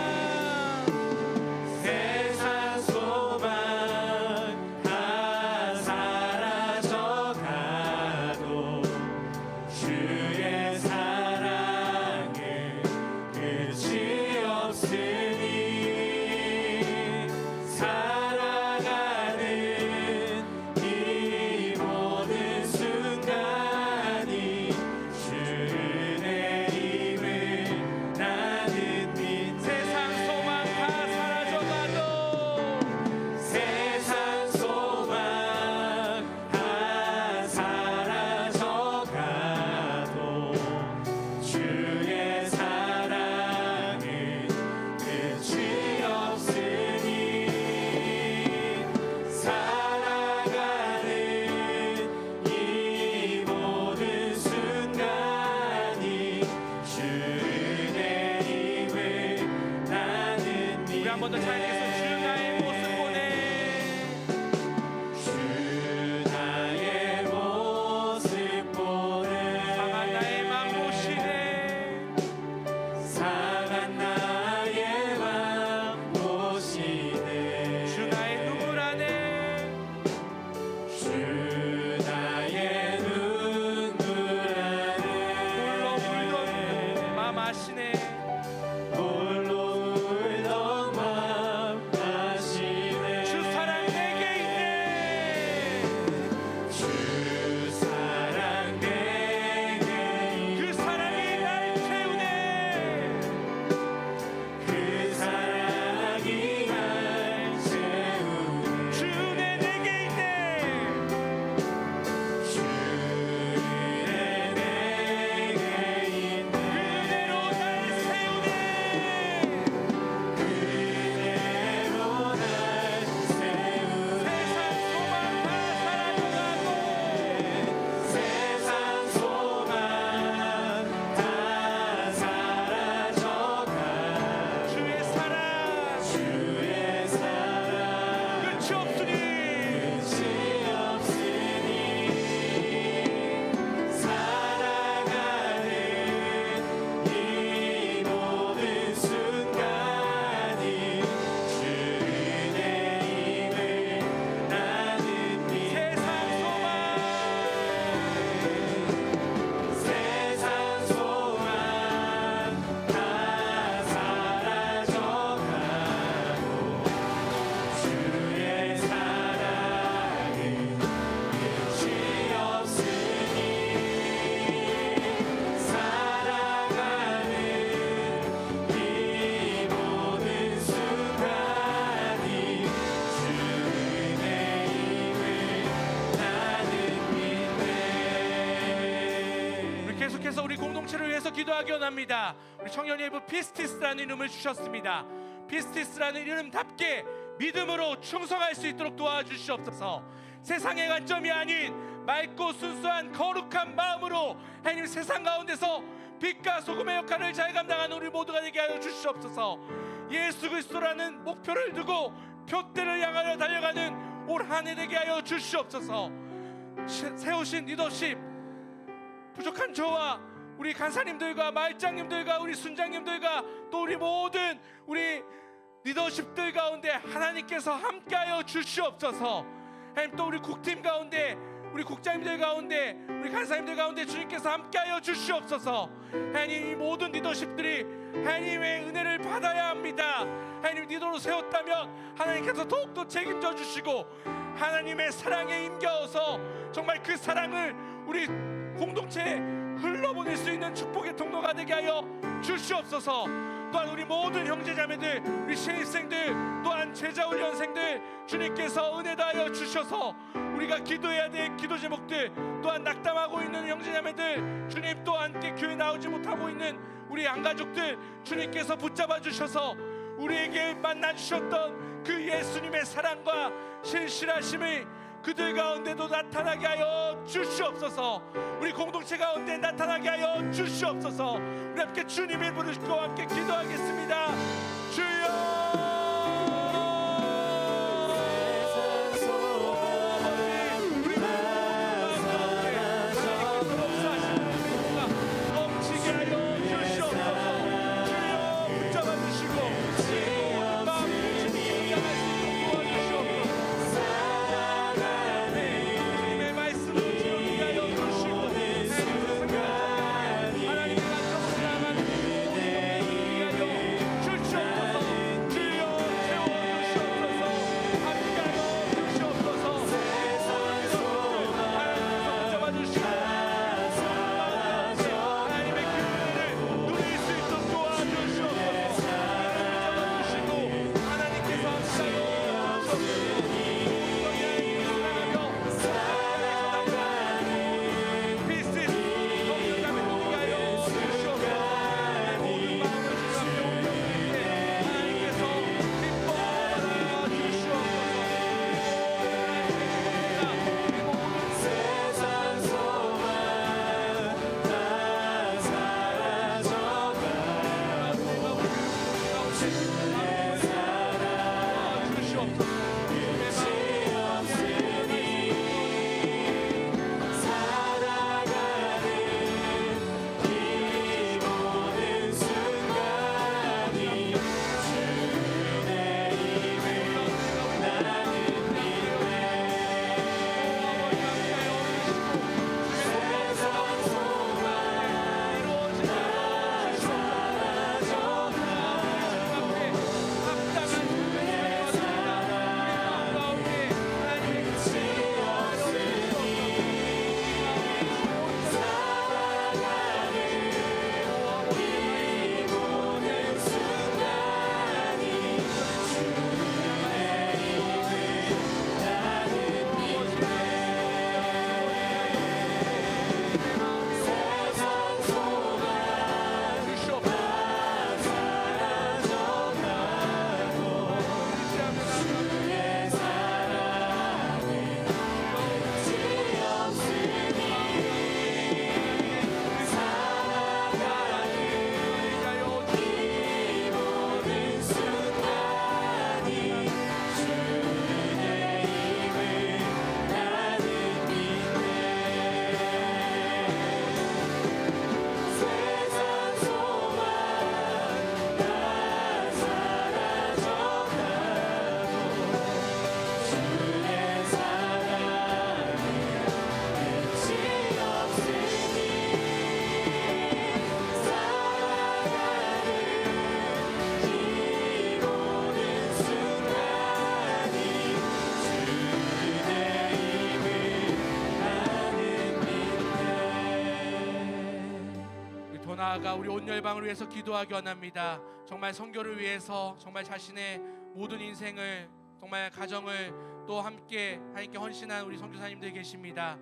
세상 소망 다 사라져가도 주의 사랑은 끝이 없으니 살아가는 이 모든 순간이 주의 힘을 나는 믿네 세상 소망 다 사라져가도 세상 소망 다 사라져가도 주의 사랑은 끝이 없으니 살아가는 이 모든 순간이 주의 힘을 나는 우리 한 번 더 찬양해서 주 나의 모습 보내, 주 나의 모습 보내 상한 나의 맘 보시네, 상한 나의 맘 보시네 주 나의 눈물 안에, 주 나의 눈물 홀로 안에 울던 맘 아시네, 홀로 울던 맘 아시네 주 사랑 내게 있네, 주 사랑 내게 그 사랑이 날 채우네, 그 사랑이 날 채우네 주 은혜 내게 있네, 주 은혜 내게 있네 그대로 날 세우네, 그대로 날 세우네 세상 소망 다 사라져가도 세상 소망 다 사라져가 주의 사랑 주의 사랑 끝이 없으니 끝이 없으니 살아가는 이 모든 순간이 주의 힘을 나는 믿네 세상 소망 세상 소망 다 사라져가도 주의 사랑은 끝이 없으니 살아가는 이 모든 순간이 주의 힘을 나는 믿네 우리 계속해서 우리 공동체를 위해서 기도하기 원합니다. 우리 청년예부 피스티스라는 이름을 주셨습니다. 피스티스라는 이름답게 믿음으로 충성할 수 있도록 도와주시옵소서. 세상의 관점이 아닌 맑고 순수한 거룩한 마음으로 하나님 세상 가운데서 빛과 소금의 역할을 잘 감당하는 우리 모두가 되게 하여 주시옵소서. 예수 그리스도라는 목표를 두고 표대를 향하여 달려가는 올 한 해 되게 하여 주시옵소서. 세우신 리더십 부족한 저와 우리 간사님들과 마을장님들과 우리 순장님들과 또 우리 모든 우리 리더십들 가운데 하나님께서 함께하여 주시옵소서. 하나님, 또 우리 국팀 가운데 우리 국장님들 가운데 우리 간사님들 가운데 주님께서 함께하여 주시옵소서. 하나님, 이 모든 리더십들이 하나님의 은혜를 받아야 합니다. 하나님, 리더로 세웠다면 하나님께서 더욱더 책임져 주시고 하나님의 사랑에 힘겨워서 정말 그 사랑을 우리 공동체에 흘러보낼 수 있는 축복의 통로가 되게 하여 주시옵소서. 또한 우리 모든 형제자매들, 우리 신입생들, 또한 제자훈련생들 주님께서 은혜 다하여 주셔서 우리가 기도해야 될 기도 제목들, 또한 낙담하고 있는 형제자매들, 주님 또 함께 교회 나오지 못하고 있는 우리 양가족들 주님께서 붙잡아 주셔서 우리에게 만나 주셨던 그 예수님의 사랑과 신실하심을 그들 가운데도 나타나게 하여 주시옵소서. 우리 공동체 가운데 나타나게 하여 주시옵소서. 우리 함께 주님의 부르시고 함께 기도하겠습니다. 주여, 나아가 우리 온 열방을 위해서 기도하기 원합니다. 정말 선교를 위해서 정말 자신의 모든 인생을 정말 가정을 또 함께 헌신한 우리 선교사님들 계십니다.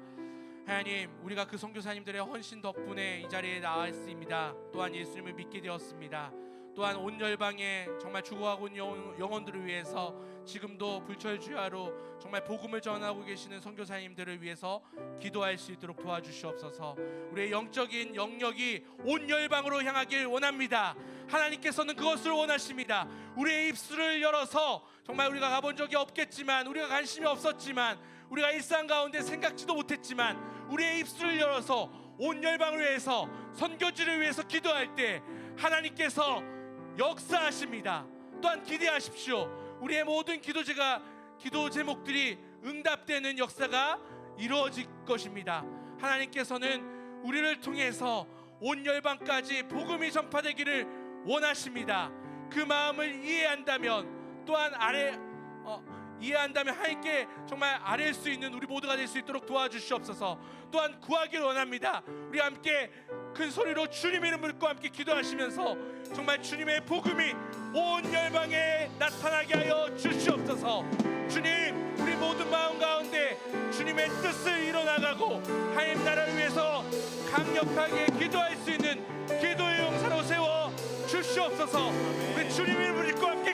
하나님, 우리가 그 선교사님들의 헌신 덕분에 이 자리에 나와 있습니다. 또한 예수님을 믿게 되었습니다. 또한 온 열방에 정말 죽어가고 있는 영혼들을 위해서 지금도 불철주야로 정말 복음을 전하고 계시는 선교사님들을 위해서 기도할 수 있도록 도와주시옵소서. 우리의 영적인 영역이 온 열방으로 향하길 원합니다. 하나님께서는 그것을 원하십니다. 우리의 입술을 열어서 정말 우리가 가본 적이 없겠지만, 우리가 관심이 없었지만, 우리가 일상 가운데 생각지도 못했지만 우리의 입술을 열어서 온 열방을 위해서 선교지를 위해서 기도할 때 하나님께서 역사하십니다. 또한 기대하십시오. 우리의 모든 기도 제목들이 응답되는 역사가 이루어질 것입니다. 하나님께서는 우리를 통해서 온 열방까지 복음이 전파되기를 원하십니다. 그 마음을 이해한다면 또한 이해한다면 하나님께 정말 아뢰일 수 있는 우리 모두가 될 수 있도록 도와주시옵소서. 또한 구하기를 원합니다. 우리 함께 큰 소리로 주님의 이름을 믿고 함께 기도하시면서 정말 주님의 복음이 온 열방에 나타나게 하여 주시옵소서. 주님, 우리 모든 마음 가운데 주님의 뜻을 이뤄나가고 하나님 나라를 위해서 강력하게 기도할 수 있는 기도의 용사로 세워 주시옵소서. 우리 주님의 이름을 믿고 함께